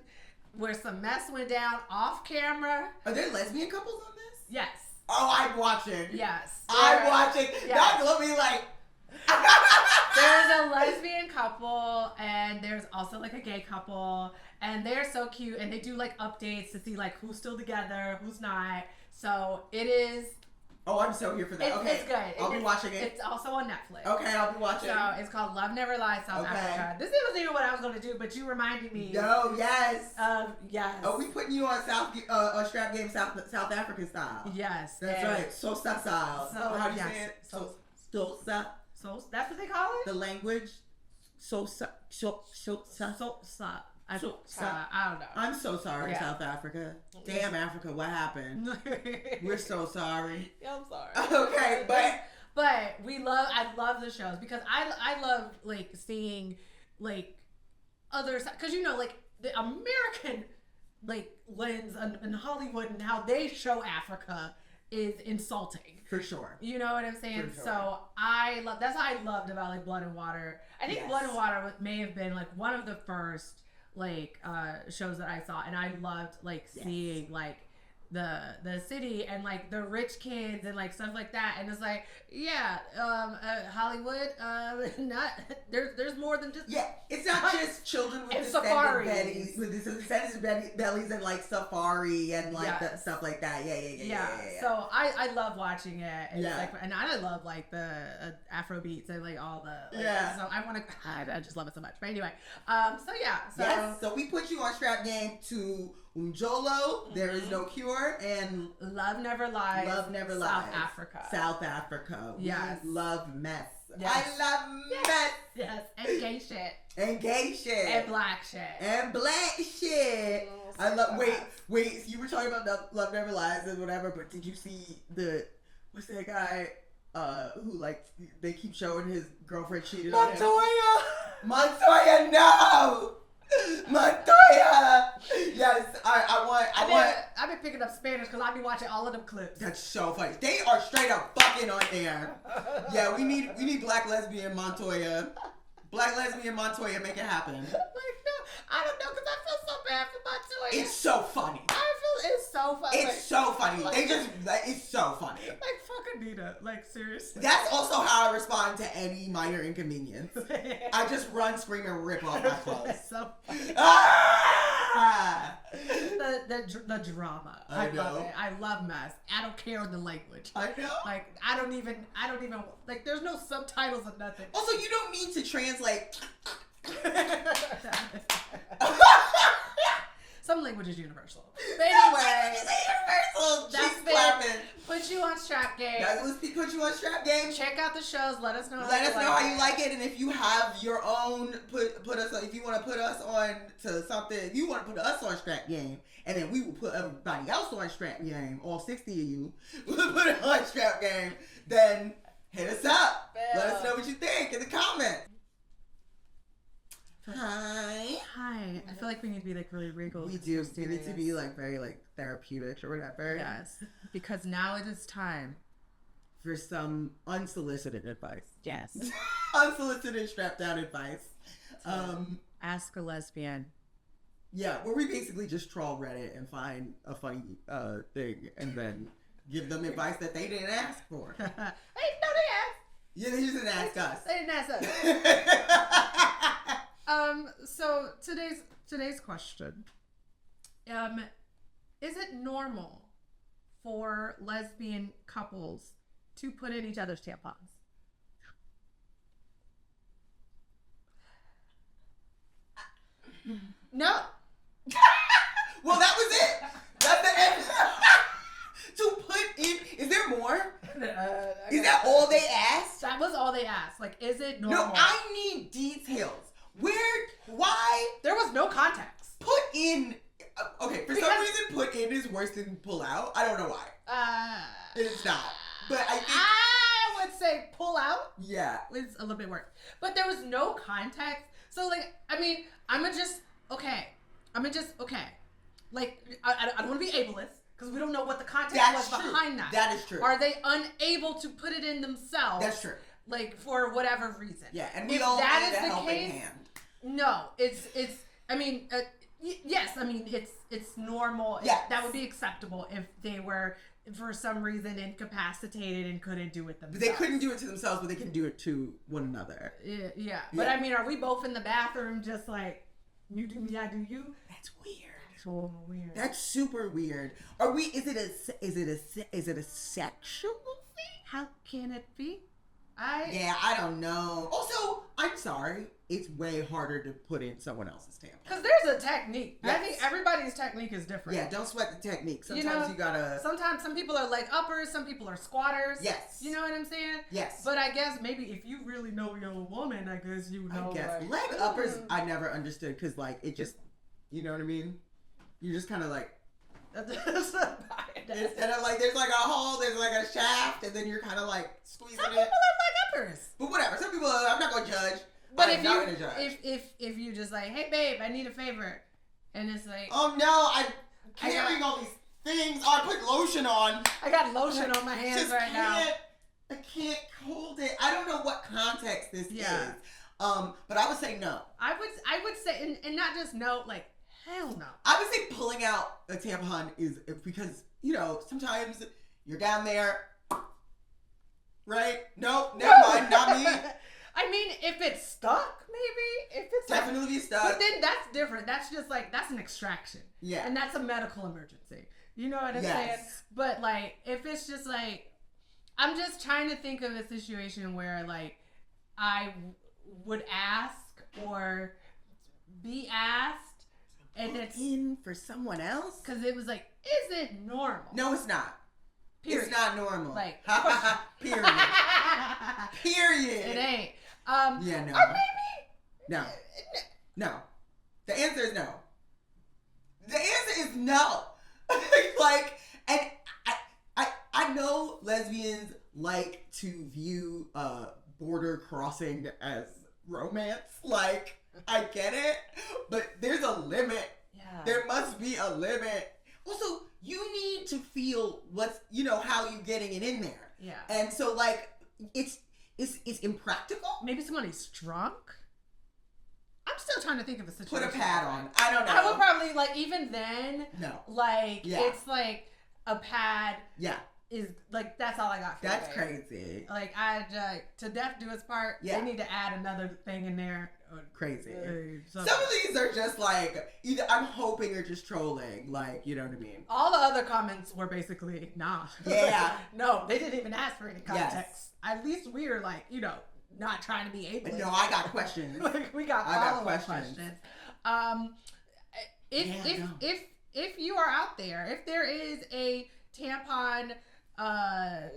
Speaker 3: where some mess went down off camera.
Speaker 1: Are there lesbian couples on this?
Speaker 3: Yes.
Speaker 1: Oh, I'm watching.
Speaker 3: Yes.
Speaker 1: I'm watching. That's what we like.
Speaker 3: There's a lesbian couple, and there's also like a gay couple, and they're so cute, and they do like updates to see like who's still together, who's not. So it is.
Speaker 1: Oh, I'm so here for that.
Speaker 3: It's good.
Speaker 1: I'll be watching it.
Speaker 3: It's also on Netflix.
Speaker 1: Okay, I'll be watching.
Speaker 3: So it's called Love Never Lies, South Africa. This wasn't even what I was going to do, but you reminded me.
Speaker 1: No, yes.
Speaker 3: Yes.
Speaker 1: Oh, we putting you on Strap Game South African style.
Speaker 3: Yes.
Speaker 1: That's right. Sosa style.
Speaker 3: So
Speaker 1: how do you say it? Sosa.
Speaker 3: So that's what they call it?
Speaker 1: The language. Sosa.
Speaker 3: I don't know.
Speaker 1: I'm so sorry, South Africa. Damn, Africa, what happened? We're so sorry.
Speaker 3: I'm sorry.
Speaker 1: Okay, but
Speaker 3: I love the shows because I love like seeing like other, because you know like the American like lens in Hollywood and how they show Africa is insulting.
Speaker 1: For sure.
Speaker 3: You know what I'm saying?
Speaker 1: Sure.
Speaker 3: So that's what I loved about like Blood and Water. I think Blood and Water may have been like one of the first like shows that I saw, and I loved like seeing like the city and like the rich kids and like stuff like that, and it's like Hollywood not there's more than just
Speaker 1: it's not just children with
Speaker 3: distended
Speaker 1: bellies bellies and like safari and like that stuff like that. Yeah.
Speaker 3: So I love watching it, and like, and I love like the Afro beats and like all the so I just love it so much. But anyway, so
Speaker 1: we put you on Strap Game to Umjolo, There Is No Cure, and
Speaker 3: Love Never Lies. South Africa.
Speaker 1: Yes. We love mess.
Speaker 3: Yes.
Speaker 1: I love mess.
Speaker 3: Yes. And gay shit.
Speaker 1: And gay shit.
Speaker 3: And black shit.
Speaker 1: And black shit. I love. Wait. You were talking about Love Never Lies and whatever, but did you see what's that guy? Who like they keep showing his girlfriend cheated on him? Montoya, no. Montoya. Yes, I want.
Speaker 3: I've been picking up Spanish because I be watching all of them clips.
Speaker 1: That's so funny. They are straight up fucking on there. Yeah, we need Black Lesbian Montoya. Black Lesbian Montoya, make it happen.
Speaker 3: Like, no, I don't know, because I feel so bad for Montoya.
Speaker 1: It's so funny.
Speaker 3: I feel it's so funny.
Speaker 1: It's so funny. They just, it's so funny.
Speaker 3: Like, fuck Anita. Like, seriously.
Speaker 1: That's also how I respond to any minor inconvenience. I just run, scream, and rip off my clothes.
Speaker 3: It's so funny.
Speaker 1: Ah!
Speaker 3: The drama.
Speaker 1: I know.
Speaker 3: love it. I love mess. I don't care the language.
Speaker 1: I know.
Speaker 3: Like, I don't even, like, there's no subtitles or nothing.
Speaker 1: Also, you don't need to translate.
Speaker 3: Some language is universal. But anyway,
Speaker 1: Universal.
Speaker 3: that's
Speaker 1: She's
Speaker 3: been
Speaker 1: clapping.
Speaker 3: Put you on Strap Game.
Speaker 1: That was put you on Strap Game.
Speaker 3: Check out the shows. Let us know.
Speaker 1: Let us know how you like it, and if you have your own, put us. If you want to put us on to something, if you want to put us on Strap Game, and then we will put everybody else on Strap Game. All 60 of you will put it on Strap Game. Then hit us up. Let us know what you think in the comments. Hi.
Speaker 3: Hi. I feel like we need to be like really regal.
Speaker 1: We do. We need to be like very like therapeutic or whatever.
Speaker 3: Yes. Because now it is time
Speaker 1: For some unsolicited advice.
Speaker 3: Yes.
Speaker 1: Unsolicited Strapdown advice.
Speaker 3: Ask a lesbian.
Speaker 1: Yeah, where we basically just troll Reddit and find a funny thing and then give them advice that they didn't ask for.
Speaker 3: Hey, no, they asked.
Speaker 1: Yeah, they just didn't ask us.
Speaker 3: They didn't ask us. So today's question. Is it normal for lesbian couples to put in each other's tampons? No.
Speaker 1: Well, that was it. That's the end. To put in, is there more? Is that all they asked?
Speaker 3: That was all they asked. Like, is it normal?
Speaker 1: No, I need details. Why?
Speaker 3: There was no context.
Speaker 1: Put in. Okay, for some reason, put in is worse than pull out. I don't know why. It's not. But I think.
Speaker 3: I would say pull out.
Speaker 1: Yeah.
Speaker 3: Is a little bit worse. But there was no context. So, like, I mean, okay. Like, I don't want to be ableist because we don't know what the context was behind that.
Speaker 1: That is true.
Speaker 3: Are they unable to put it in themselves?
Speaker 1: That's true.
Speaker 3: Like, for whatever reason.
Speaker 1: Yeah, and we
Speaker 3: if
Speaker 1: all
Speaker 3: that
Speaker 1: need
Speaker 3: is
Speaker 1: a
Speaker 3: the
Speaker 1: helping
Speaker 3: case,
Speaker 1: hand.
Speaker 3: No, it's. I mean, yes. I mean, it's normal.
Speaker 1: Yes.
Speaker 3: That would be acceptable if they were for some reason incapacitated and couldn't do it themselves.
Speaker 1: But they couldn't do it to themselves, but they can do it to one another.
Speaker 3: Yeah. But I mean, are we both in the bathroom just like you do me, I do you?
Speaker 1: That's weird.
Speaker 3: So weird.
Speaker 1: That's super weird. Are we? Is it a sexual thing?
Speaker 3: How can it be?
Speaker 1: Yeah, I don't know. Also, I'm sorry. It's way harder to put in someone else's tampon.
Speaker 3: Because there's a technique.
Speaker 1: Yes.
Speaker 3: I think everybody's technique is different.
Speaker 1: Yeah, don't sweat the technique. Sometimes you gotta.
Speaker 3: Sometimes some people are leg uppers, some people are squatters.
Speaker 1: Yes.
Speaker 3: You know what I'm saying?
Speaker 1: Yes.
Speaker 3: But I guess maybe if you really know your woman, I guess you know.
Speaker 1: I guess
Speaker 3: like,
Speaker 1: leg uppers I never understood because like it just, you know what I mean? You just kind of like. Instead of like there's like a hole, there's like a shaft, and then you're kind of like squeezing
Speaker 3: some
Speaker 1: it.
Speaker 3: people are leg uppers.
Speaker 1: But whatever. Some people are, I'm not gonna judge.
Speaker 3: But
Speaker 1: I'm not gonna judge.
Speaker 3: if you just like, hey babe, I need a favor, and it's like,
Speaker 1: Oh no, I'm carrying all these things. Oh, I put lotion on.
Speaker 3: I got lotion on my hands
Speaker 1: Just
Speaker 3: right now.
Speaker 1: I can't hold it. I don't know what context this is. But I would say no.
Speaker 3: I would say, and not just no, like hell no.
Speaker 1: I would say pulling out a tampon is because, you know, sometimes you're down there, right? No, never mind, not me.
Speaker 3: I mean, if it's stuck, maybe. If it's
Speaker 1: Definitely be stuck.
Speaker 3: But then that's different. That's just like, that's an extraction.
Speaker 1: Yeah.
Speaker 3: And that's a medical emergency. You know what I'm saying? But like, if it's just like, I'm just trying to think of a situation where like, I would ask or be asked. And it's
Speaker 1: in for someone else?
Speaker 3: Because it was like, is it normal?
Speaker 1: No, it's not.
Speaker 3: Period.
Speaker 1: It's not normal.
Speaker 3: Like,
Speaker 1: period. Period.
Speaker 3: It ain't.
Speaker 1: Yeah, no.
Speaker 3: Or maybe.
Speaker 1: No. No. The answer is no. The answer is no. Like, and I know lesbians like to view border crossing as romance. Like, I get it, but there's a limit.
Speaker 2: Yeah.
Speaker 1: There must be a limit. Also, you need to feel how you're getting it in there.
Speaker 3: Yeah.
Speaker 1: And so, like, it's impractical.
Speaker 3: Maybe somebody's drunk. I'm still trying to think of a situation.
Speaker 1: Put a pad on. I don't know.
Speaker 2: I would probably, like, even then,
Speaker 1: No.
Speaker 2: like,
Speaker 1: Yeah.
Speaker 2: it's like a pad
Speaker 1: Yeah.
Speaker 2: is, like, that's all I got for
Speaker 1: That's
Speaker 2: you.
Speaker 1: crazy.
Speaker 3: Like, to death do its part,
Speaker 1: Yeah.
Speaker 3: they need to add another thing in there.
Speaker 1: Crazy.
Speaker 3: Some
Speaker 1: Some of these are just like, either I'm hoping you're just trolling, like, you know what I mean?
Speaker 3: All the other comments were basically, nah.
Speaker 1: Yeah.
Speaker 3: No, they didn't even ask for any context.
Speaker 1: Yes.
Speaker 3: At least we're like, not trying to be ableist.
Speaker 1: No, I got questions.
Speaker 3: Like, we got
Speaker 1: I got
Speaker 3: follow-up
Speaker 1: questions.
Speaker 3: If you are out there, if there is a tampon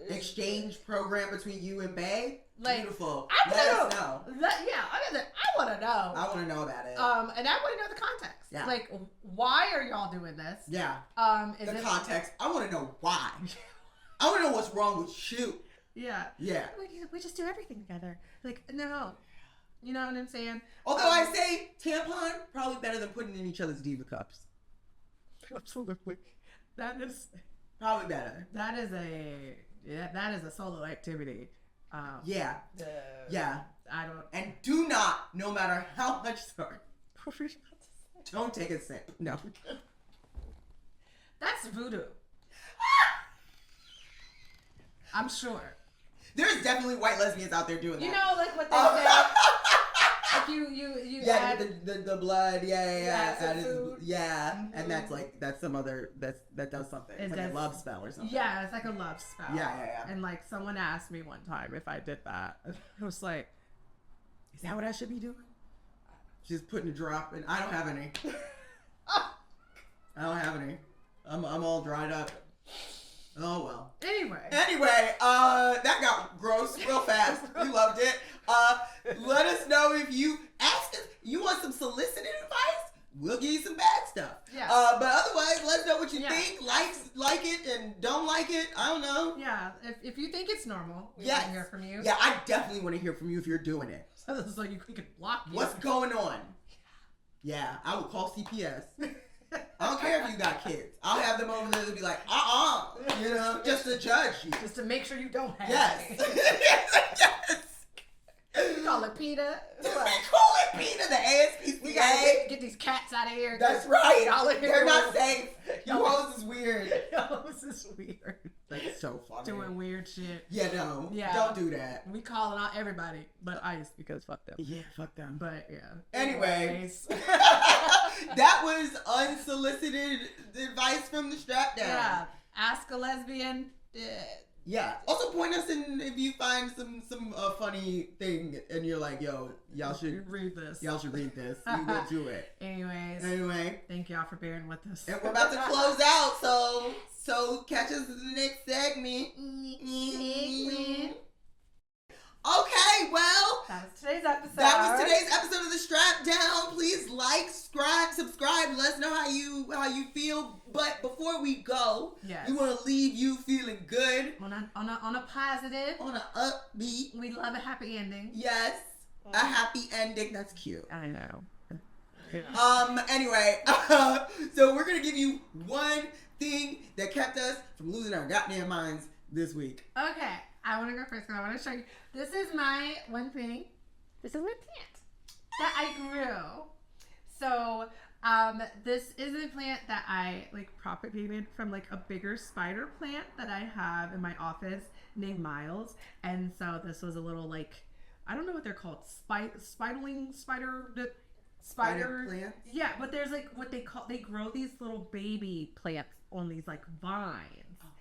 Speaker 1: Exchange program between you and Bae?
Speaker 3: Like,
Speaker 1: Beautiful.
Speaker 3: I
Speaker 1: Let us
Speaker 3: know.
Speaker 1: know.
Speaker 3: I want to know.
Speaker 1: I want to know about it.
Speaker 3: And I want to know the context.
Speaker 1: Yeah.
Speaker 3: Like, why are y'all doing this?
Speaker 1: Yeah.
Speaker 3: Is
Speaker 1: The
Speaker 3: it
Speaker 1: context. I want to know why. I want to know what's wrong with you.
Speaker 3: Yeah.
Speaker 1: Yeah.
Speaker 3: We just do everything together. Like, no. You know what I'm saying?
Speaker 1: Although I say tampon, probably better than putting in each other's diva cups.
Speaker 3: Absolutely. That is
Speaker 1: Probably better.
Speaker 3: that is a solo activity.
Speaker 1: Yeah. Yeah.
Speaker 3: I don't.
Speaker 1: And do not, no matter how much, sorry, don't take a sip. No.
Speaker 3: That's voodoo. I'm sure.
Speaker 1: There's definitely white lesbians out there doing that.
Speaker 2: You know, like what they say.
Speaker 3: Like you
Speaker 1: Yeah,
Speaker 3: add,
Speaker 1: the blood, yeah.
Speaker 2: some
Speaker 1: And it's-
Speaker 2: food.
Speaker 1: yeah, and that's some other, that does something. It's like a
Speaker 3: does-
Speaker 1: love spell or something.
Speaker 3: yeah, it's like a love spell.
Speaker 1: Yeah.
Speaker 3: And like someone asked me one time if I did that. I was like,
Speaker 1: Is that what I should be doing? Just putting a drop in. I don't have any. I don't have any. I'm all dried up. Oh well.
Speaker 3: anyway.
Speaker 1: Anyway, that got gross real fast. We loved it. Let us know if you want some solicited advice. We'll give you some bad stuff.
Speaker 3: Yeah.
Speaker 1: But otherwise, let us know what you
Speaker 3: Yeah.
Speaker 1: think. Like it and don't like it. I don't know.
Speaker 3: Yeah, if you think it's normal, we
Speaker 1: Yes.
Speaker 3: want to hear from you.
Speaker 1: Yeah, I definitely want to hear from you if you're doing it.
Speaker 3: So you can block you.
Speaker 1: What's going on? Yeah, I would call CPS. I don't care if you got kids. I'll have them over there to be like, just to judge you.
Speaker 3: Just to make sure you don't have
Speaker 1: Yes.
Speaker 3: any.
Speaker 1: Yes.
Speaker 3: We call it PETA.
Speaker 1: We call it PETA, the ASPCA.
Speaker 3: We gotta get these cats out of here.
Speaker 1: That's right.
Speaker 3: Y'all in here
Speaker 1: They're not
Speaker 3: with-
Speaker 1: safe. You hoes is weird.
Speaker 3: Yo, this is weird.
Speaker 1: That's so funny.
Speaker 3: Doing weird shit.
Speaker 1: Yeah, no.
Speaker 3: Yeah.
Speaker 1: Don't do that.
Speaker 3: We calling out everybody but ICE because fuck them.
Speaker 1: Yeah, fuck them.
Speaker 3: But yeah.
Speaker 1: Anyway,
Speaker 3: Anyways.
Speaker 1: that was unsolicited advice from the Strapdown.
Speaker 3: Yeah. Ask a lesbian.
Speaker 1: Yeah. Also, point us in if you find some funny thing and you're like, yo, y'all should
Speaker 3: read this.
Speaker 1: read this. We will do it.
Speaker 3: Anyways.
Speaker 1: Anyway,
Speaker 3: Thank y'all for bearing with us.
Speaker 1: and we're about to close out, so catch us in the next segment. Okay, well,
Speaker 3: That was today's episode.
Speaker 1: that was today's episode of the Strapdown. Please like, subscribe. Let us know how you feel. But before we go,
Speaker 3: Yes.
Speaker 1: we want to leave you feeling good,
Speaker 3: On a positive.
Speaker 1: on an upbeat.
Speaker 3: We love a happy ending.
Speaker 1: Yes, a happy ending. That's cute.
Speaker 3: I know.
Speaker 1: Anyway, so we're gonna give you one thing that kept us from losing our goddamn minds this week.
Speaker 3: Okay, I want to go first because I want to show you. This is my one thing. This is my plant that I grew. So, this is a plant that I propagated from a bigger spider plant that I have in my office named Miles. And so this was a little I don't know what they're called, spider
Speaker 1: plants?
Speaker 3: Yeah, but there's they grow these little baby plants on these vines.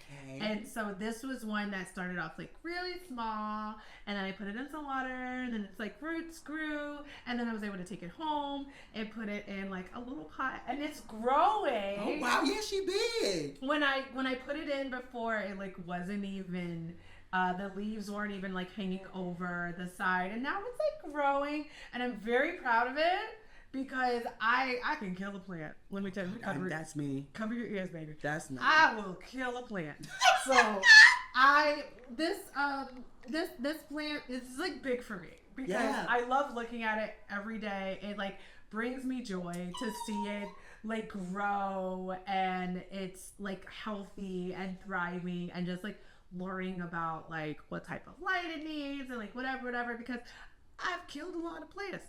Speaker 1: Okay.
Speaker 3: And so this was one that started off really small, and then I put it in some water, and then its roots grew, and then I was able to take it home and put it in a little pot, and it's growing.
Speaker 1: Oh wow, yeah, she big.
Speaker 3: When I put it in before, it wasn't even the leaves weren't even hanging over the side, and now it's growing, and I'm very proud of it. Because I can kill a plant. Let me tell you.
Speaker 1: That's me.
Speaker 3: Cover your ears, baby.
Speaker 1: That's me.
Speaker 3: I will kill a plant. So this plant is big for me. because I love looking at it every day. It like brings me joy to see it like grow, and it's like healthy and thriving, and just like learning about like what type of light it needs and like whatever, because I've killed a lot of plants.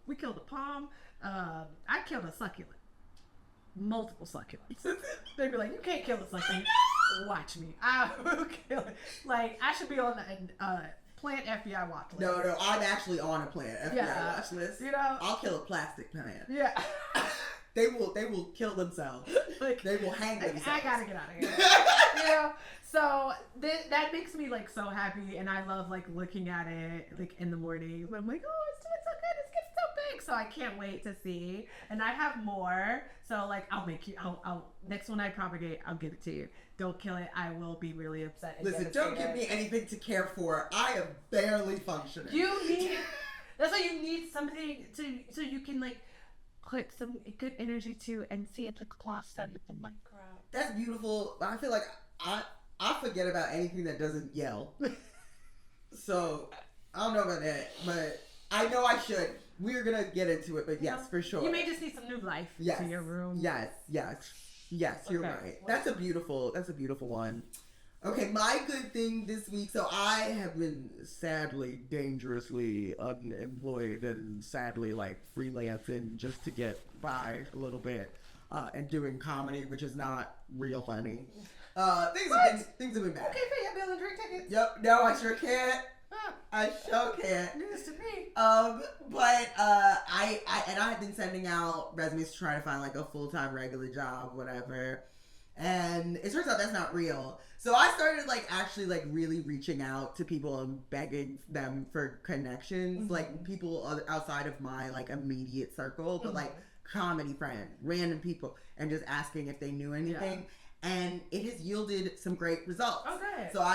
Speaker 3: We killed a palm. I killed a succulent. Multiple succulents. They'd be like, you can't kill a succulent. Watch me. I will kill it. Like, I should be on the plant FBI watch list.
Speaker 1: No, I'm actually on a plant FBI watch list.
Speaker 3: You know?
Speaker 1: I'll kill a plastic plant.
Speaker 3: Yeah.
Speaker 1: They will kill themselves.
Speaker 3: Like,
Speaker 1: they will hang themselves.
Speaker 3: I gotta get out of here. You know? So that makes me like so happy, and I love like looking at it like in the morning. I'm like, oh, it's doing so good. It's getting so big. So I can't wait to see. And I have more. So like I'll next one I propagate, I'll give it to you. Don't kill it. I will be really upset. And
Speaker 1: listen, don't give me anything to care for. I am barely functioning.
Speaker 3: That's why you need something so you can like put some good energy to and see it like blossom and like grow.
Speaker 1: That's beautiful. I feel like I forget about anything that doesn't yell. So I don't know about that, but I know I should. We're gonna get into it, but yes, for sure.
Speaker 3: You may just need some new life to your room.
Speaker 1: Yes, you're right. That's a beautiful one. Okay, my good thing this week. So I have been sadly, dangerously unemployed and sadly like freelancing just to get by a little bit, and doing comedy, which is not real funny. Things have been bad.
Speaker 3: Okay, pay your bill and drink tickets.
Speaker 1: Yep. No, I sure can't. I sure can't.
Speaker 3: News to me.
Speaker 1: But I had been sending out resumes to try to find like a full-time regular job, whatever. And it turns out that's not real. So I started like actually like really reaching out to people and begging them for connections, like people outside of my like immediate circle, but like comedy friends, random people, and just asking if they knew anything. Yeah. And it has yielded some great results. Okay. So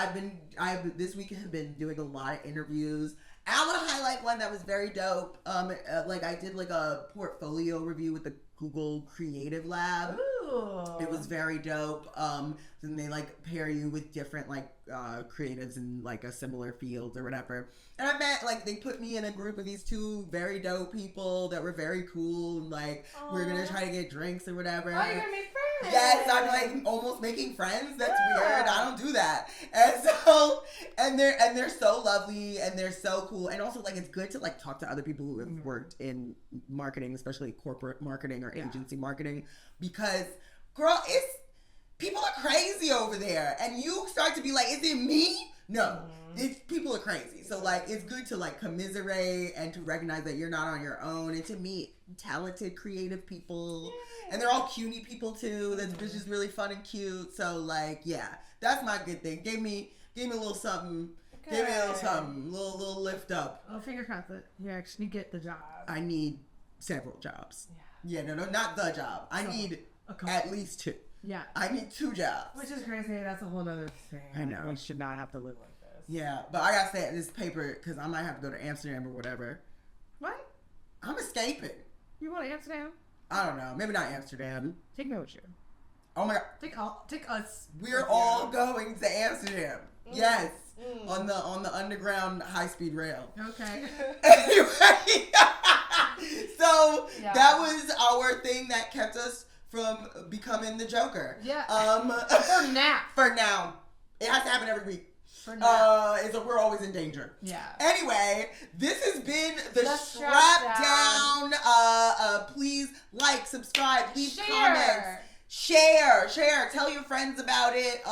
Speaker 1: this week have been doing a lot of interviews. And I want to highlight one that was very dope. Like I did like a portfolio review with the Google Creative Lab. Ooh. It was very dope. Then they like pair you with different like creatives in like a similar field or whatever. And I met like they put me in a group of these two very dope people that were very cool. Like we're gonna try to get drinks or whatever.
Speaker 3: Oh, you're gonna make friends.
Speaker 1: Yes, I'm like almost making friends. That's weird. I don't do that. And so, and they're so lovely and they're so cool. And also like it's good to like talk to other people who have worked in marketing, especially corporate marketing or agency marketing, because girl, people are crazy over there, and you start to be like, is it me? No, people are crazy. So like it's good to like commiserate and to recognize that you're not on your own, and to meet talented, creative people. And they're all cutie people too. That's just really fun and cute. So like, yeah, that's my good thing. Gave me a little something. Okay. Gave me a little something. Little lift up.
Speaker 3: Oh, finger crossed that you actually get the job.
Speaker 1: I need several jobs. Yeah, no, not the job. I need at least 2. Yeah. I need 2 jobs.
Speaker 3: Which is crazy. That's a whole other thing.
Speaker 1: I know.
Speaker 3: We should not have to live like this.
Speaker 1: Yeah, but I gotta say this paper because I might have to go to Amsterdam or whatever.
Speaker 3: What?
Speaker 1: I'm escaping.
Speaker 3: You want to Amsterdam?
Speaker 1: I don't know. Maybe not Amsterdam.
Speaker 3: Take me with you.
Speaker 1: Oh my God.
Speaker 3: Take us.
Speaker 1: We're all going to Amsterdam. Yes. On the underground high-speed rail.
Speaker 3: Okay.
Speaker 1: Anyway. So that was our thing that kept us from becoming the Joker.
Speaker 3: Yeah.
Speaker 1: For now. It has to happen every week. For now. We're always in danger. Yeah. Anyway, this has been the Strapdown. Please like, subscribe, leave comments. Share. Tell your friends about it.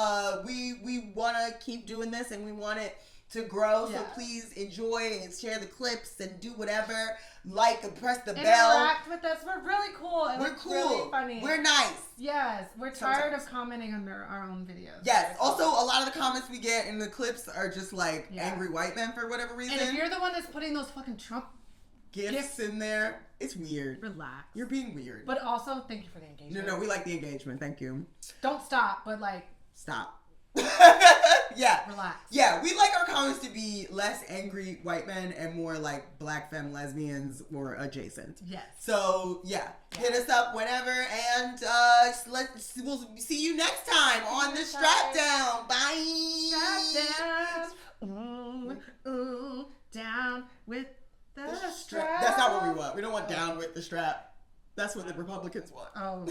Speaker 1: We want to keep doing this and we want it to grow. So please enjoy and share the clips and do whatever. Like and press the bell.
Speaker 3: Interact with us. We're really cool. And
Speaker 1: we're cool.
Speaker 3: Really funny.
Speaker 1: We're nice.
Speaker 3: Yes. We're tired of commenting on our own videos.
Speaker 1: Yes. Also, a lot of the comments we get in the clips are just like angry white men for whatever reason.
Speaker 3: And if you're the one that's putting those fucking Trump
Speaker 1: gifts in there, it's weird.
Speaker 3: Relax.
Speaker 1: You're being weird.
Speaker 3: But also, thank you for the engagement.
Speaker 1: No, we like the engagement. Thank you.
Speaker 3: Don't stop, but like...
Speaker 1: Stop. Yeah.
Speaker 3: Relax.
Speaker 1: Yeah, we like our comments to be less angry white men and more like black femme lesbians or adjacent. Yes. So, hit us up whenever, and we'll see you next time on the Strapdown. Bye.
Speaker 3: Strapdown. Ooh, down with
Speaker 1: what we want. We don't want down with the strap. That's what the Republicans want.
Speaker 3: Oh.